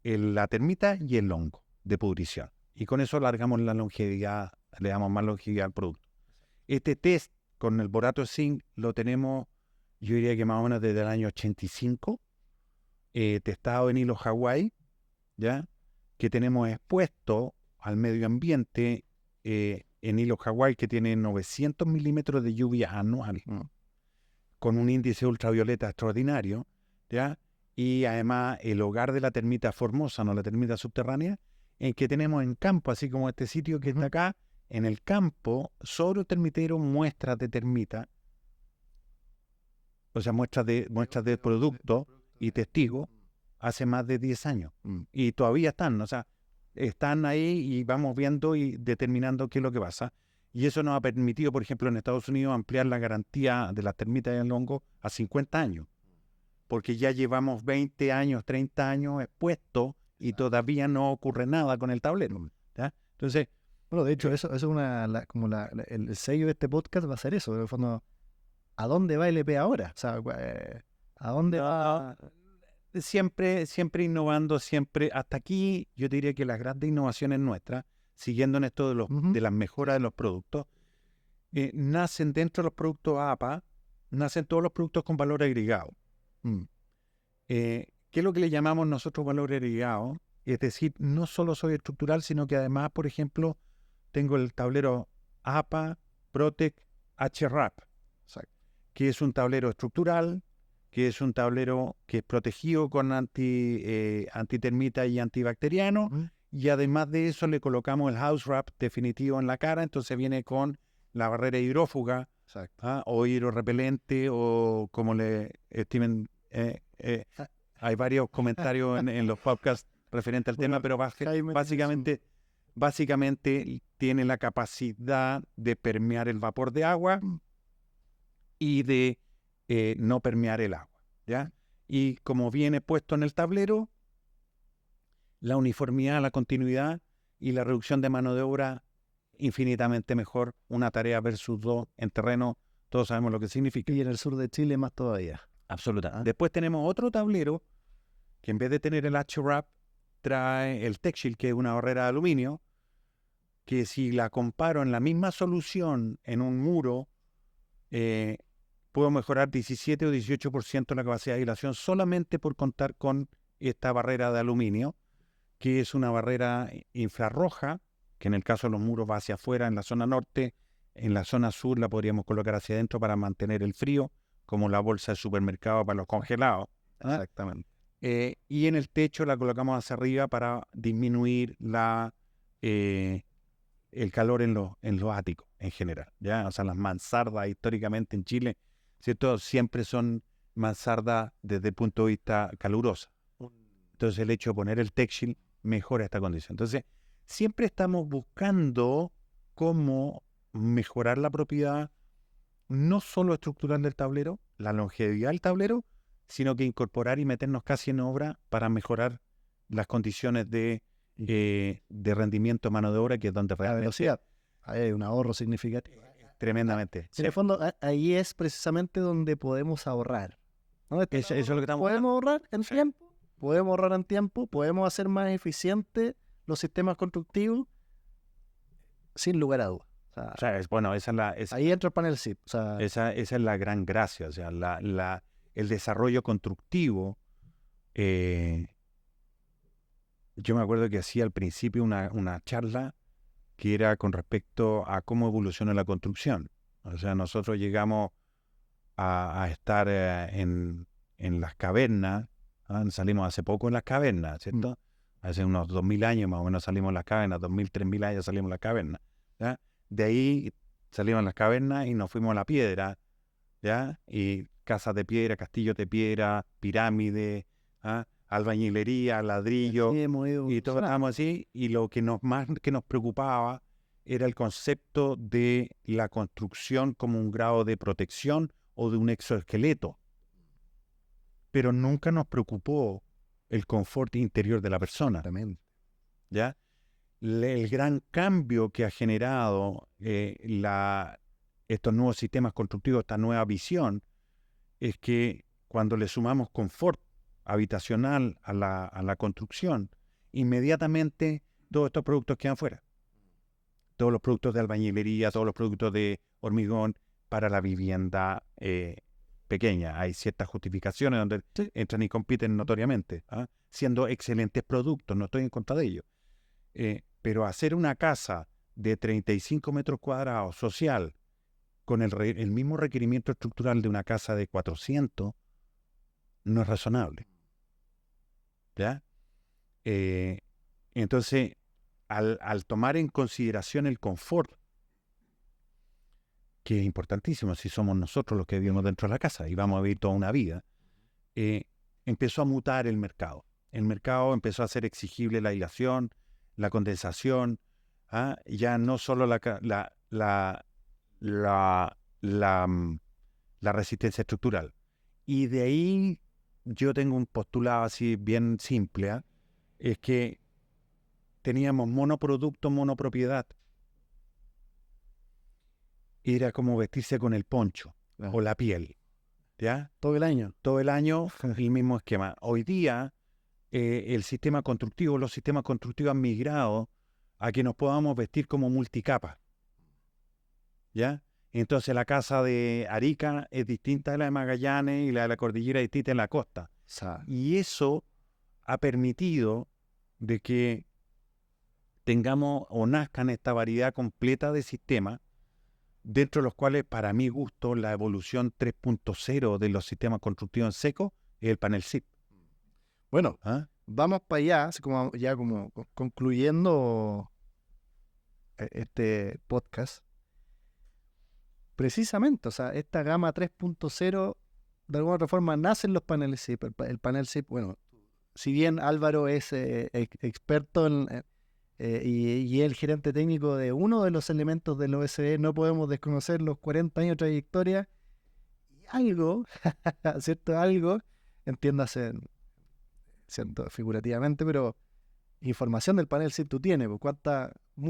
la termita y el hongo de pudrición. Y con eso alargamos la longevidad, le damos más longevidad al producto. Este test con el borato de zinc lo tenemos, yo diría que más o menos desde el año 85, testado en hilo Hawái, ¿ya?, que tenemos expuesto al medio ambiente en hilo Hawái, que tiene 900 milímetros de lluvia anual, con un índice ultravioleta extraordinario, ¿ya? Y además el hogar de la termita formosa, no la termita subterránea, en que tenemos en campo, así como este sitio que está acá, en el campo, sobre el termitero, muestras de termita, o sea, muestras de producto y testigos, hace más de 10 años. Y todavía están, o sea, están ahí y vamos viendo y determinando qué es lo que pasa. Y eso nos ha permitido, por ejemplo, en Estados Unidos, ampliar la garantía de las termitas y el hongo a 50 años. Porque ya llevamos 20 años, 30 años expuestos y todavía no ocurre nada con el tablero, ¿ya? Entonces, bueno, de hecho, eso es el sello de este podcast va a ser eso, en el fondo, ¿a dónde va LP ahora? O sea, ¿a dónde va? Siempre innovando, siempre. Hasta aquí, yo diría que las grandes innovaciones nuestras, siguiendo en esto de las mejoras de los productos, nacen dentro de los productos APA, nacen todos los productos con valor agregado. ¿Qué es lo que le llamamos nosotros valor agregado? Es decir, no solo soy estructural, sino que además, por ejemplo, tengo el tablero APA Protec HRAP, que es un tablero estructural, que es un tablero que es protegido con antitermita y antibacteriano, y además de eso le colocamos el house wrap definitivo en la cara, entonces viene con la barrera hidrófuga, o hidrorrepelente, o como le estimen. Hay varios comentarios en los podcasts referentes al tema, pero básicamente tiene la capacidad de permear el vapor de agua y de no permear el agua, ¿ya? Y como viene puesto en el tablero, la uniformidad, la continuidad y la reducción de mano de obra infinitamente mejor, una tarea versus 2 en terreno, todos sabemos lo que significa. Y en el sur de Chile más todavía. Absolutamente. Después tenemos otro tablero que en vez de tener el H-Wrap trae el TechShield, que es una barrera de aluminio, que si la comparo en la misma solución en un muro, puedo mejorar 17 o 18% la capacidad de aislación solamente por contar con esta barrera de aluminio, que es una barrera infrarroja, que en el caso de los muros va hacia afuera en la zona norte, en la zona sur la podríamos colocar hacia adentro para mantener el frío, como la bolsa de supermercado para los congelados. Exactamente. Y en el techo la colocamos hacia arriba para disminuir el calor en los áticos en general, ¿ya? O sea, las mansardas históricamente en Chile, ¿cierto?, siempre son mansardas desde el punto de vista caluroso. Entonces el hecho de poner el TechShield mejora esta condición. Entonces siempre estamos buscando cómo mejorar la propiedad no solo estructural del tablero, la longevidad del tablero, sino que incorporar y meternos casi en obra para mejorar las condiciones de rendimiento de mano de obra, que es donde realmente... La velocidad. Ahí hay un ahorro significativo. Tremendamente. En el fondo, ahí es precisamente donde podemos ahorrar, ¿no? Eso es lo que estamos podemos ahorrar en tiempo, podemos hacer más eficientes los sistemas constructivos, sin lugar a dudas. O sea, Ahí entra el panel SIP. O sea, esa es la gran gracia. O sea, el desarrollo constructivo yo me acuerdo que hacía al principio una charla que era con respecto a cómo evoluciona la construcción. O sea, nosotros llegamos a estar en las cavernas, ¿ah? Salimos hace poco en las cavernas, ¿cierto? Hace unos 2000 años más o menos salimos en las cavernas, 2000, 3000 años salimos en las cavernas, ¿ya? De ahí salimos en las cavernas y nos fuimos a la piedra, ¿ya? Y casas de piedra, castillos de piedra, pirámides, ¿ah? Albañilería, ladrillo, Sí, hemos ido y todo estábamos así, y lo que más que nos preocupaba era el concepto de la construcción como un grado de protección o de un exoesqueleto. Pero nunca nos preocupó el confort interior de la persona, Exactamente. ¿ya? El gran cambio que ha generado estos nuevos sistemas constructivos, esta nueva visión, es que cuando le sumamos confort habitacional a la construcción, inmediatamente todos estos productos quedan fuera. Todos los productos de albañilería, todos los productos de hormigón para la vivienda pequeña. Hay ciertas justificaciones donde entran y compiten notoriamente, ¿ah? Siendo excelentes productos, no estoy en contra de ello. Pero hacer una casa de 35 metros cuadrados social con el mismo requerimiento estructural de una casa de 400 no es razonable, ¿ya? Entonces, al tomar en consideración el confort, que es importantísimo si somos nosotros los que vivimos dentro de la casa y vamos a vivir toda una vida, empezó a mutar el mercado. El mercado empezó a hacer exigible la aislación, la condensación, ¿ah? Ya no solo la resistencia estructural. Y de ahí yo tengo un postulado así bien simple, ¿ah? Es que teníamos monoproducto, monopropiedad. Era como vestirse con el poncho o la piel, ¿ya? Todo el año. Todo el año el mismo esquema. Hoy día el sistema constructivo, los sistemas constructivos han migrado a que nos podamos vestir como multicapa, ¿ya? Entonces la casa de Arica es distinta de la de Magallanes y la de la cordillera es distinta en la costa. Y eso ha permitido de que tengamos o nazcan esta variedad completa de sistemas, dentro de los cuales, para mi gusto, la evolución 3.0 de los sistemas constructivos en seco es el panel SIP. Bueno, ¿Ah? vamos para allá, así como ya como concluyendo este podcast. Precisamente, o sea, esta gama 3.0, de alguna otra forma, nacen los paneles SIP. El panel SIP, bueno, si bien Álvaro es experto y el gerente técnico de uno de los elementos del OSB, no podemos desconocer los 40 años de trayectoria y algo, ¿cierto? Algo, entiéndase, ¿cierto? Figurativamente, pero información del panel SIP tú tienes.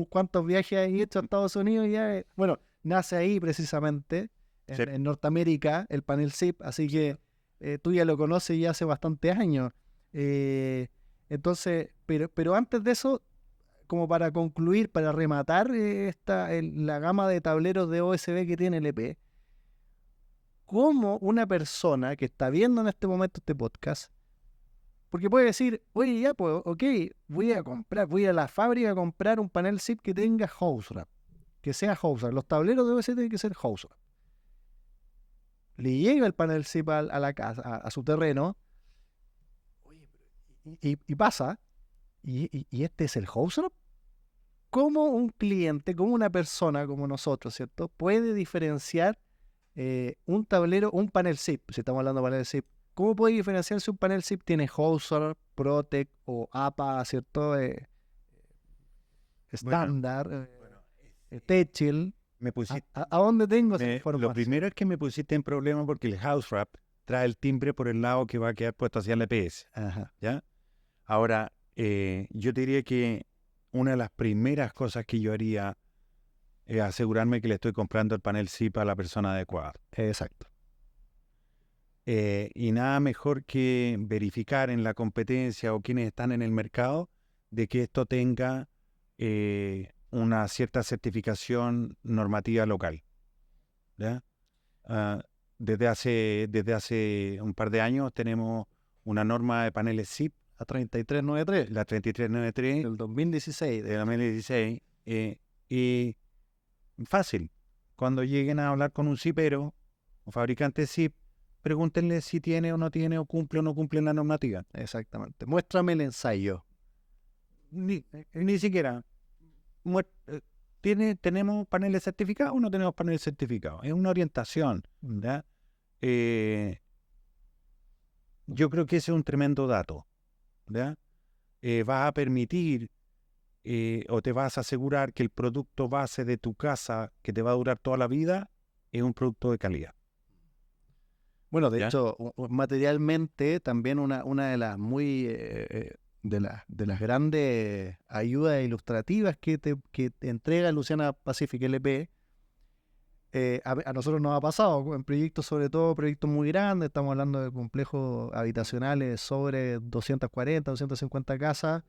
¿Cuántos viajes has hecho a Estados Unidos? Bueno, nace ahí precisamente, en Norteamérica, el panel SIP, así que tú ya lo conoces ya hace bastantes años. Entonces, pero antes de eso, como para concluir, para rematar la gama de tableros de OSB que tiene LP, ¿cómo una persona que está viendo en este momento este podcast, porque puede decir, oye, ya, pues, ok, voy a la fábrica a comprar un panel SIP que tenga house wrap, que sea house wrap, los tableros de OSB tienen que ser house wrap. Le llega el panel SIP a la casa, a su terreno, y pasa, y este es el house wrap. ¿Cómo un cliente, como una persona como nosotros, ¿cierto?, puede diferenciar un tablero, un panel SIP, si estamos hablando de panel SIP? ¿Cómo puede diferenciar si un panel SIP tiene Hauser, Protec o APA, ¿cierto? Estándar, Techel. ¿A dónde tengo esa información? Lo primero es que me pusiste en problema porque el house wrap trae el timbre por el lado que va a quedar puesto hacia el EPS. Ajá. ¿Ya? Ahora, yo te diría que una de las primeras cosas que yo haría es asegurarme que le estoy comprando el panel SIP a la persona adecuada. Exacto. Y nada mejor que verificar en la competencia o quienes están en el mercado de que esto tenga una cierta certificación normativa local, ¿ya? Desde hace un par de años tenemos una norma de paneles SIP La 3393. La 3393 Del 2016. de 2016. Y fácil. Cuando lleguen a hablar con un sipero, un fabricante de SIP, pregúntenle si tiene o no cumple o no cumple la normativa. Exactamente. Muéstrame el ensayo. Ni siquiera. ¿Tenemos paneles certificados o no tenemos paneles certificados? Es una orientación, ¿verdad? Yo creo que ese es un tremendo dato, ¿verdad? Va a permitir o te vas a asegurar que el producto base de tu casa, que te va a durar toda la vida, es un producto de calidad. Bueno, de ¿Ya? hecho, materialmente también una de las de las grandes ayudas ilustrativas que te entrega Luciana Pacific LP, a nosotros nos ha pasado en proyectos, sobre todo proyectos muy grandes, estamos hablando de complejos habitacionales sobre 240, 250 casas.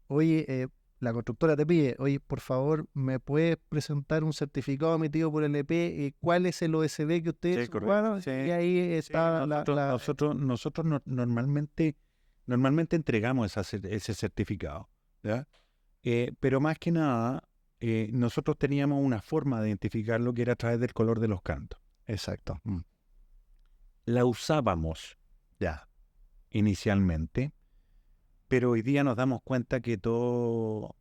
Oye, la constructora te pide, oye, por favor, ¿me puedes presentar un certificado emitido por LP? ¿Cuál es el OSB que ustedes Sí, correcto. ocuparon? Sí. Y ahí está Nosotros normalmente entregamos ese certificado, ¿ya? Pero más que nada, nosotros teníamos una forma de identificarlo que era a través del color de los cantos. Exacto. La usábamos Ya. inicialmente, pero hoy día nos damos cuenta que todos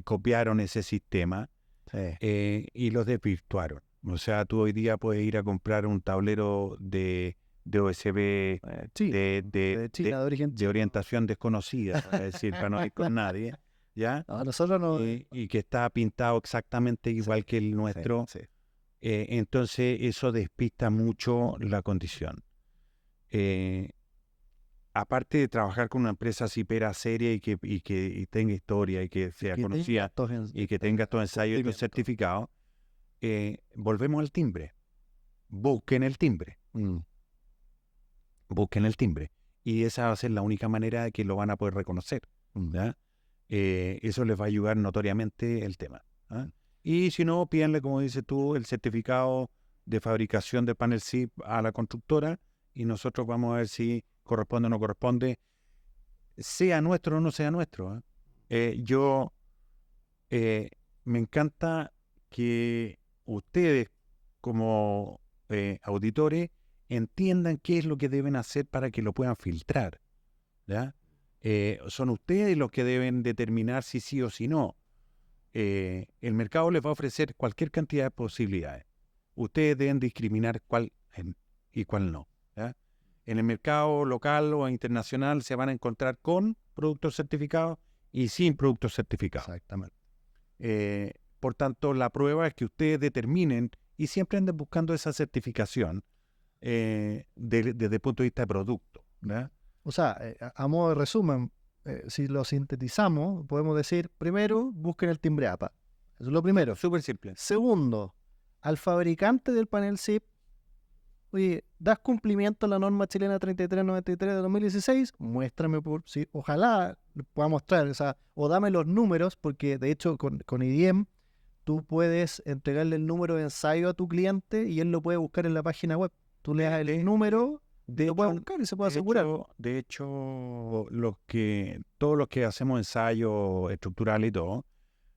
copiaron ese sistema Sí. y los desvirtuaron. O sea, tú hoy día puedes ir a comprar un tablero de OSB China, de China, de origen de chino. orientación desconocida, es decir, para no ir con nadie, ¿ya? No, nosotros no. Y que está pintado exactamente igual que el nuestro. Sí. Entonces eso despista mucho la condición. Aparte de trabajar con una empresa sipera seria y que tenga historia y que sea conocida y que tenga estos ensayos y estos certificados, volvemos al timbre. Busquen el timbre. Busquen el timbre. Y esa va a ser la única manera de que lo van a poder reconocer, ¿ya? Eso les va a ayudar notoriamente el tema, ¿ah? Y si no, pídanle, como dices tú, el certificado de fabricación del panel SIP a la constructora y nosotros vamos a ver si corresponde o no corresponde, sea nuestro o no sea nuestro, ¿eh? Yo me encanta que ustedes como auditores entiendan qué es lo que deben hacer para que lo puedan filtrar, ¿ya? Son ustedes los que deben determinar si sí o si no. El mercado les va a ofrecer cualquier cantidad de posibilidades. Ustedes deben discriminar cuál y cuál no, ¿ya? En el mercado local o internacional se van a encontrar con productos certificados y sin productos certificados. Exactamente. Por tanto, la prueba es que ustedes determinen y siempre anden buscando esa certificación desde el punto de vista de producto, ¿verdad? O sea, a modo de resumen, si lo sintetizamos, podemos decir, primero, busquen el timbre APA. Eso es lo primero. Súper simple. Segundo, al fabricante del panel SIP, oye, ¿das cumplimiento a la norma chilena 3393 de 2016? Muéstrame sí, ojalá pueda mostrar, o dame los números, porque de hecho con IDM tú puedes entregarle el número de ensayo a tu cliente y él lo puede buscar en la página web. Tú le das el número, lo puede buscar y se puede asegurar. De hecho, todos los que hacemos ensayos estructurales y todo,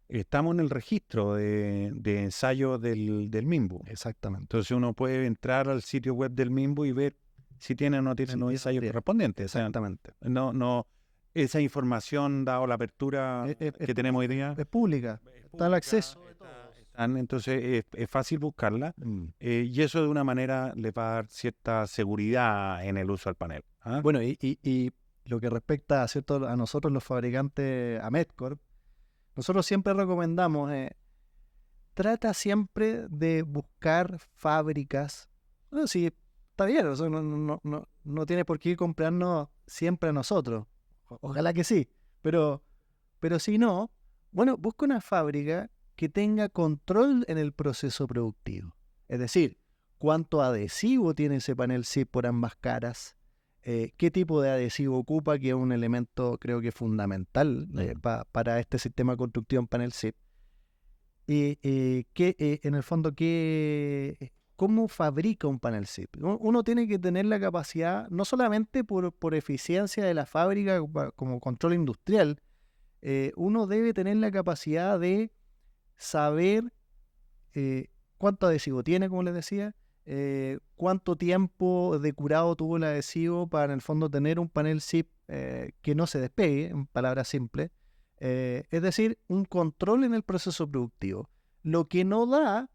estamos en el registro de ensayo del MIMBU. Exactamente. Entonces uno puede entrar al sitio web del MIMBU y ver si tiene o no tiene los ensayos correspondientes. Exactamente. O sea, no, esa información, dado la apertura que tenemos hoy día, es pública. Está al acceso de todos. Entonces es fácil buscarla y eso de una manera le va a dar cierta seguridad en el uso del panel, ¿ah? Bueno, y lo que respecta a nosotros los fabricantes, a Medcorp, nosotros siempre recomendamos, trata siempre de buscar fábricas. Bueno, sí, está bien, o sea, no tienes por qué comprarnos siempre a nosotros. Ojalá que sí, pero si no, bueno, busca una fábrica que tenga control en el proceso productivo. Es decir, cuánto adhesivo tiene ese panel SIP por ambas caras, qué tipo de adhesivo ocupa, que es un elemento creo que fundamental para este sistema constructivo en panel SIP. Y en el fondo, qué cómo fabrica un panel SIP. Uno tiene que tener la capacidad, no solamente por eficiencia de la fábrica como control industrial, uno debe tener la capacidad de saber cuánto adhesivo tiene, como les decía, cuánto tiempo de curado tuvo el adhesivo para en el fondo tener un panel SIP que no se despegue, en palabras simples. Es decir, un control en el proceso productivo. Lo que no da,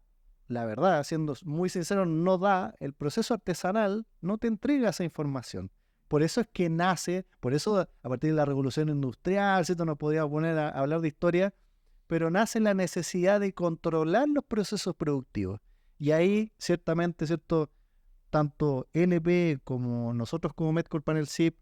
la verdad, siendo muy sincero, no da, el proceso artesanal no te entrega esa información. Por eso es que nace, por eso a partir de la revolución industrial, ¿cierto? Nos podíamos poner a hablar de historia, pero nace la necesidad de controlar los procesos productivos. Y ahí, ciertamente, ¿cierto? Tanto LP como nosotros como Medcore Panel SIP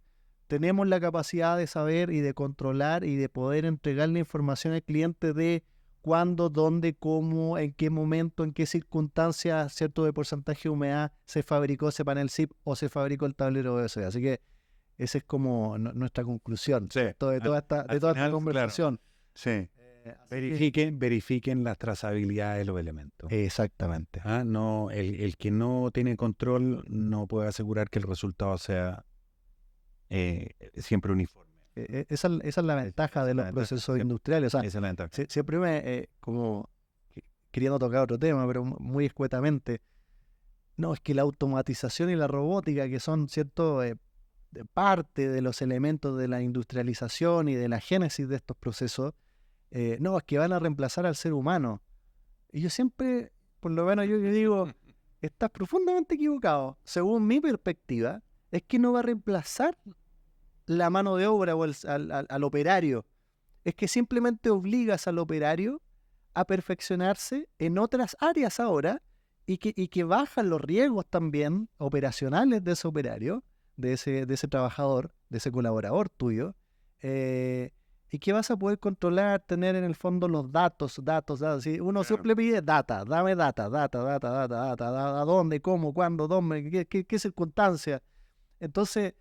tenemos la capacidad de saber y de controlar y de poder entregar la información al cliente de cuándo, dónde, cómo, en qué momento, en qué circunstancias, ¿cierto? De porcentaje de humedad se fabricó ese panel SIP o se fabricó el tablero OSB. Así que esa es como nuestra conclusión, Sí, de toda esta final, conversación. Claro. Sí. Verifiquen las trazabilidades de los elementos. Exactamente. No, el que no tiene control no puede asegurar que el resultado sea siempre uniforme. Esa es la ventaja de los procesos industriales. O sea, esa es la ventaja. siempre como queriendo tocar otro tema, pero muy escuetamente, no, es que la automatización y la robótica, que son, ¿cierto?, parte de los elementos de la industrialización y de la génesis de estos procesos, no, es que van a reemplazar al ser humano. Y yo siempre, por lo menos yo digo, estás profundamente equivocado. Según mi perspectiva, es que no va a reemplazar la mano de obra o al operario. Es que simplemente obligas al operario a perfeccionarse en otras áreas ahora y que bajan los riesgos también operacionales de ese operario, de ese trabajador, de ese colaborador tuyo, y que vas a poder controlar, tener en el fondo los datos. ¿Sí? Uno siempre pide data, dame data, ¿a dónde, cómo, cuándo, dónde, qué circunstancias? Entonces,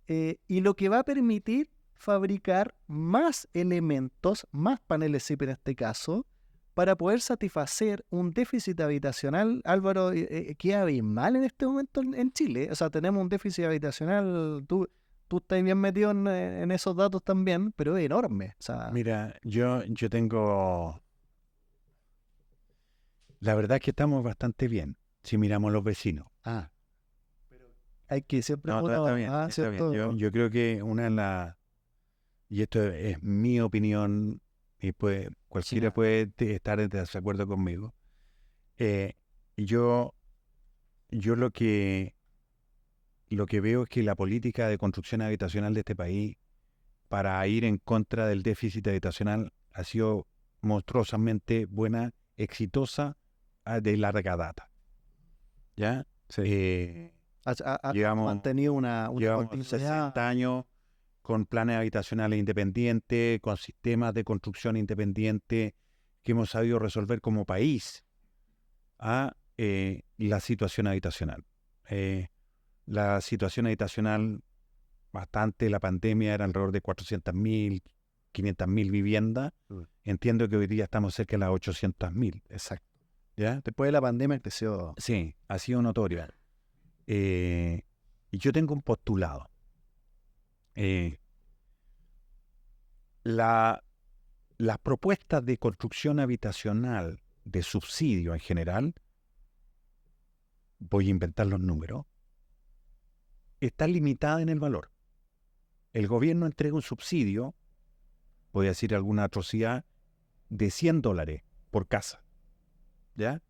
y lo que va a permitir fabricar más elementos, más paneles SIP en este caso, para poder satisfacer un déficit habitacional, Álvaro, que es abismal en este momento en Chile. O sea, tenemos un déficit habitacional, tú estás bien metido en esos datos también, pero es enorme. O sea, mira, yo tengo... La verdad es que estamos bastante bien, si miramos los vecinos. Hay que siempre... Está bien. Yo creo que una de las... Y esto es mi opinión, y cualquiera puede estar en desacuerdo conmigo. Yo lo que veo es que la política de construcción habitacional de este país, para ir en contra del déficit habitacional, ha sido monstruosamente buena, exitosa, de larga data. ¿Ya? Sí. Ha mantenido llevamos 60 años con planes habitacionales independientes, con sistemas de construcción independientes que hemos sabido resolver como país la situación habitacional. La situación habitacional, la pandemia era alrededor de 400.000, 500.000 viviendas. Entiendo que hoy día estamos cerca de las 800.000. Exacto. ¿Ya? Después de la pandemia creció. Sí, ha sido notorio. Y yo tengo un postulado. Las propuestas de construcción habitacional de subsidio en general, voy a inventar los números, está limitada en el valor. El gobierno entrega un subsidio, voy a decir alguna atrocidad, de $100 por casa. ¿Ya?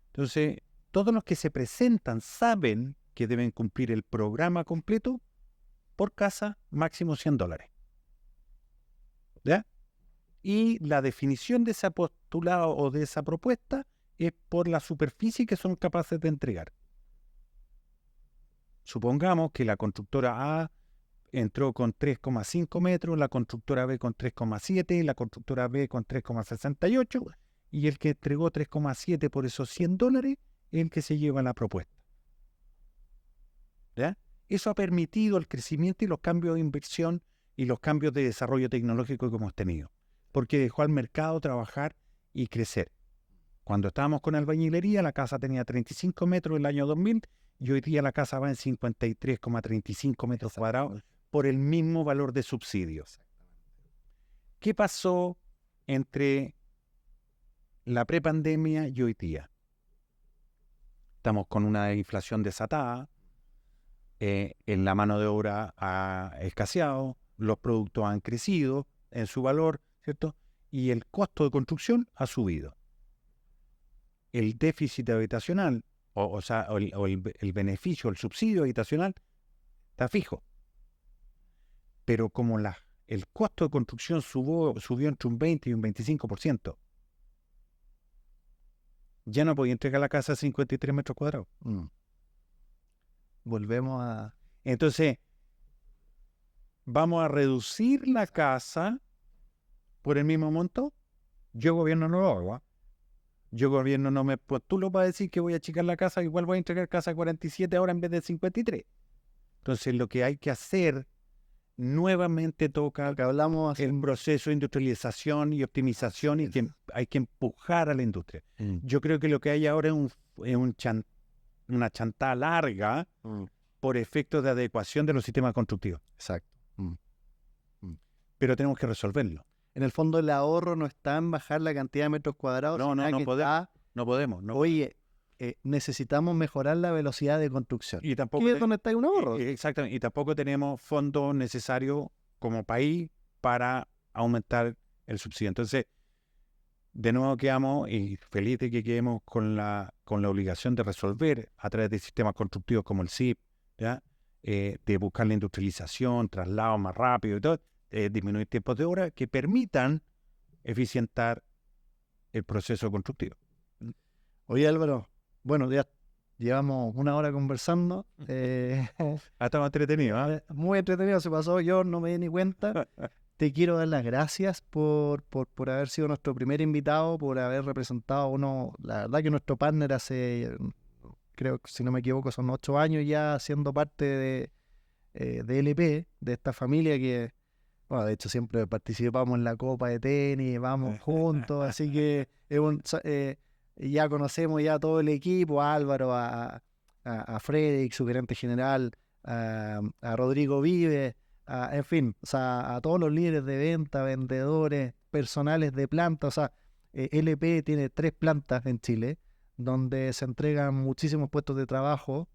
Entonces, todos los que se presentan saben que deben cumplir el programa completo por casa, máximo $100. ¿Ya? Y la definición de ese postulado o de esa propuesta es por la superficie que son capaces de entregar. Supongamos que la constructora A entró con 3,5 metros, la constructora B con 3,7, la constructora B con 3,68, y el que entregó 3,7 por esos $100 es el que se lleva la propuesta. ¿Ya? Eso ha permitido el crecimiento y los cambios de inversión y los cambios de desarrollo tecnológico que hemos tenido, porque dejó al mercado trabajar y crecer. Cuando estábamos con albañilería, la casa tenía 35 metros el año 2000 y hoy día la casa va en 53,35 metros cuadrados por el mismo valor de subsidios. ¿Qué pasó entre la prepandemia y hoy día? Estamos con una inflación desatada, en la mano de obra ha escaseado, los productos han crecido en su valor, ¿cierto? Y el costo de construcción ha subido. El déficit habitacional, o el beneficio, el subsidio habitacional, está fijo. Pero como el costo de construcción subió entre un 20 y un 25%, ya no podía entregar la casa a 53 metros cuadrados. Volvemos a... Entonces, vamos a reducir la casa por el mismo monto. Yo gobierno no lo hago. Yo gobierno no me postulo para decir que voy a achicar la casa, igual voy a entregar casa a 47 ahora en vez de 53. Entonces, lo que hay que hacer nuevamente toca que hablamos el proceso de industrialización y optimización, y que hay que empujar a la industria. Yo creo que lo que hay ahora es una chantada larga por efectos de adecuación de los sistemas constructivos. Exacto. Pero tenemos que resolverlo. En el fondo el ahorro no está en bajar la cantidad de metros cuadrados. No podemos. Oye, necesitamos mejorar la velocidad de construcción. Y tampoco ¿Qué es donde está un ahorro? Exactamente. Y tampoco tenemos fondos necesarios como país para aumentar el subsidio. Entonces, de nuevo quedamos, y feliz de que quedemos con la obligación de resolver a través de sistemas constructivos como el SIP, ¿ya? De buscar la industrialización, traslado más rápido y todo, disminuir tiempos de obra que permitan eficientar el proceso constructivo. Oye, Álvaro, bueno, ya llevamos una hora conversando. Estamos entretenidos, Muy entretenido se pasó, yo no me di ni cuenta. Te quiero dar las gracias por haber sido nuestro primer invitado, por haber representado la verdad que nuestro partner hace, creo que si no me equivoco, son 8 años ya siendo parte de LP, de esta familia que, bueno, de hecho siempre participamos en la Copa de Tenis, vamos juntos, así que ya conocemos ya todo el equipo, a Álvaro, a Frederick, su gerente general, a Rodrigo Vives, en fin, o sea, a todos los líderes de venta, vendedores, personales de planta. O sea, LP tiene 3 plantas en Chile donde se entregan muchísimos puestos de trabajo.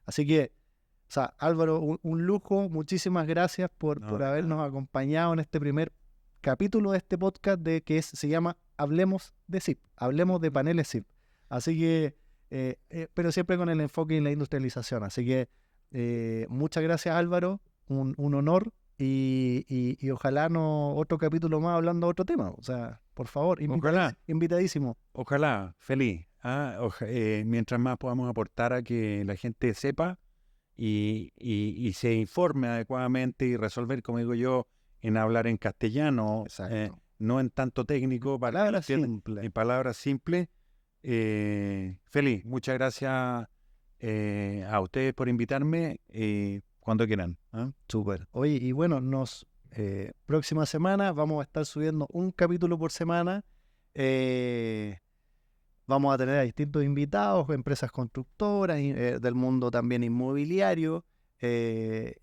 Así que, o sea, Álvaro, un lujo. Muchísimas gracias por habernos acompañado en este primer capítulo de este podcast se llama Hablemos de SIP, Hablemos de Paneles SIP. Así que, pero siempre con el enfoque en la industrialización. Así que, muchas gracias, Álvaro. Un honor y ojalá otro capítulo más hablando de otro tema. O sea, por favor, invitadísimo. Ojalá, feliz. Mientras más podamos aportar a que la gente sepa y se informe adecuadamente y resolver, como digo yo, en hablar en castellano, no en tanto técnico, en palabras simples. Feliz, muchas gracias a ustedes por invitarme. Cuando quieran. Súper. Oye, y bueno, próxima semana vamos a estar subiendo un capítulo por semana. Vamos a tener a distintos invitados, empresas constructoras, del mundo también inmobiliario,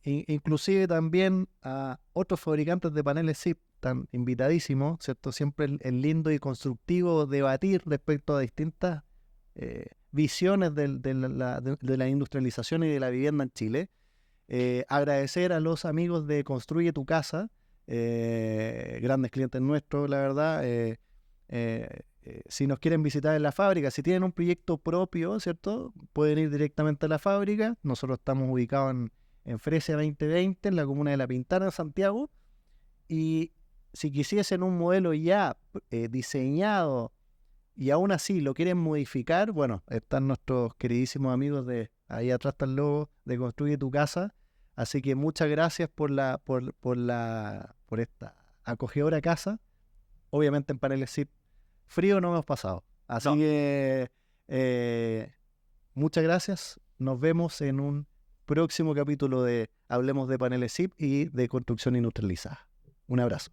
inclusive también a otros fabricantes de paneles SIP, están invitadísimos, ¿cierto? Siempre es lindo y constructivo debatir respecto a distintas visiones de la industrialización y de la vivienda en Chile. Agradecer a los amigos de Construye tu Casa, grandes clientes nuestros, la verdad. Si nos quieren visitar en la fábrica, si tienen un proyecto propio, ¿cierto? Pueden ir directamente a la fábrica. Nosotros estamos ubicados en Fresia 2020, en la comuna de La Pintana, en Santiago. Y si quisiesen un modelo ya diseñado y aún así lo quieren modificar, bueno, están nuestros queridísimos amigos ahí atrás está el logo de Construye tu Casa. Así que muchas gracias por esta acogedora casa. Obviamente en paneles SIP frío no hemos pasado. Así que muchas gracias. Nos vemos en un próximo capítulo de Hablemos de Paneles SIP y de construcción industrializada. Un abrazo.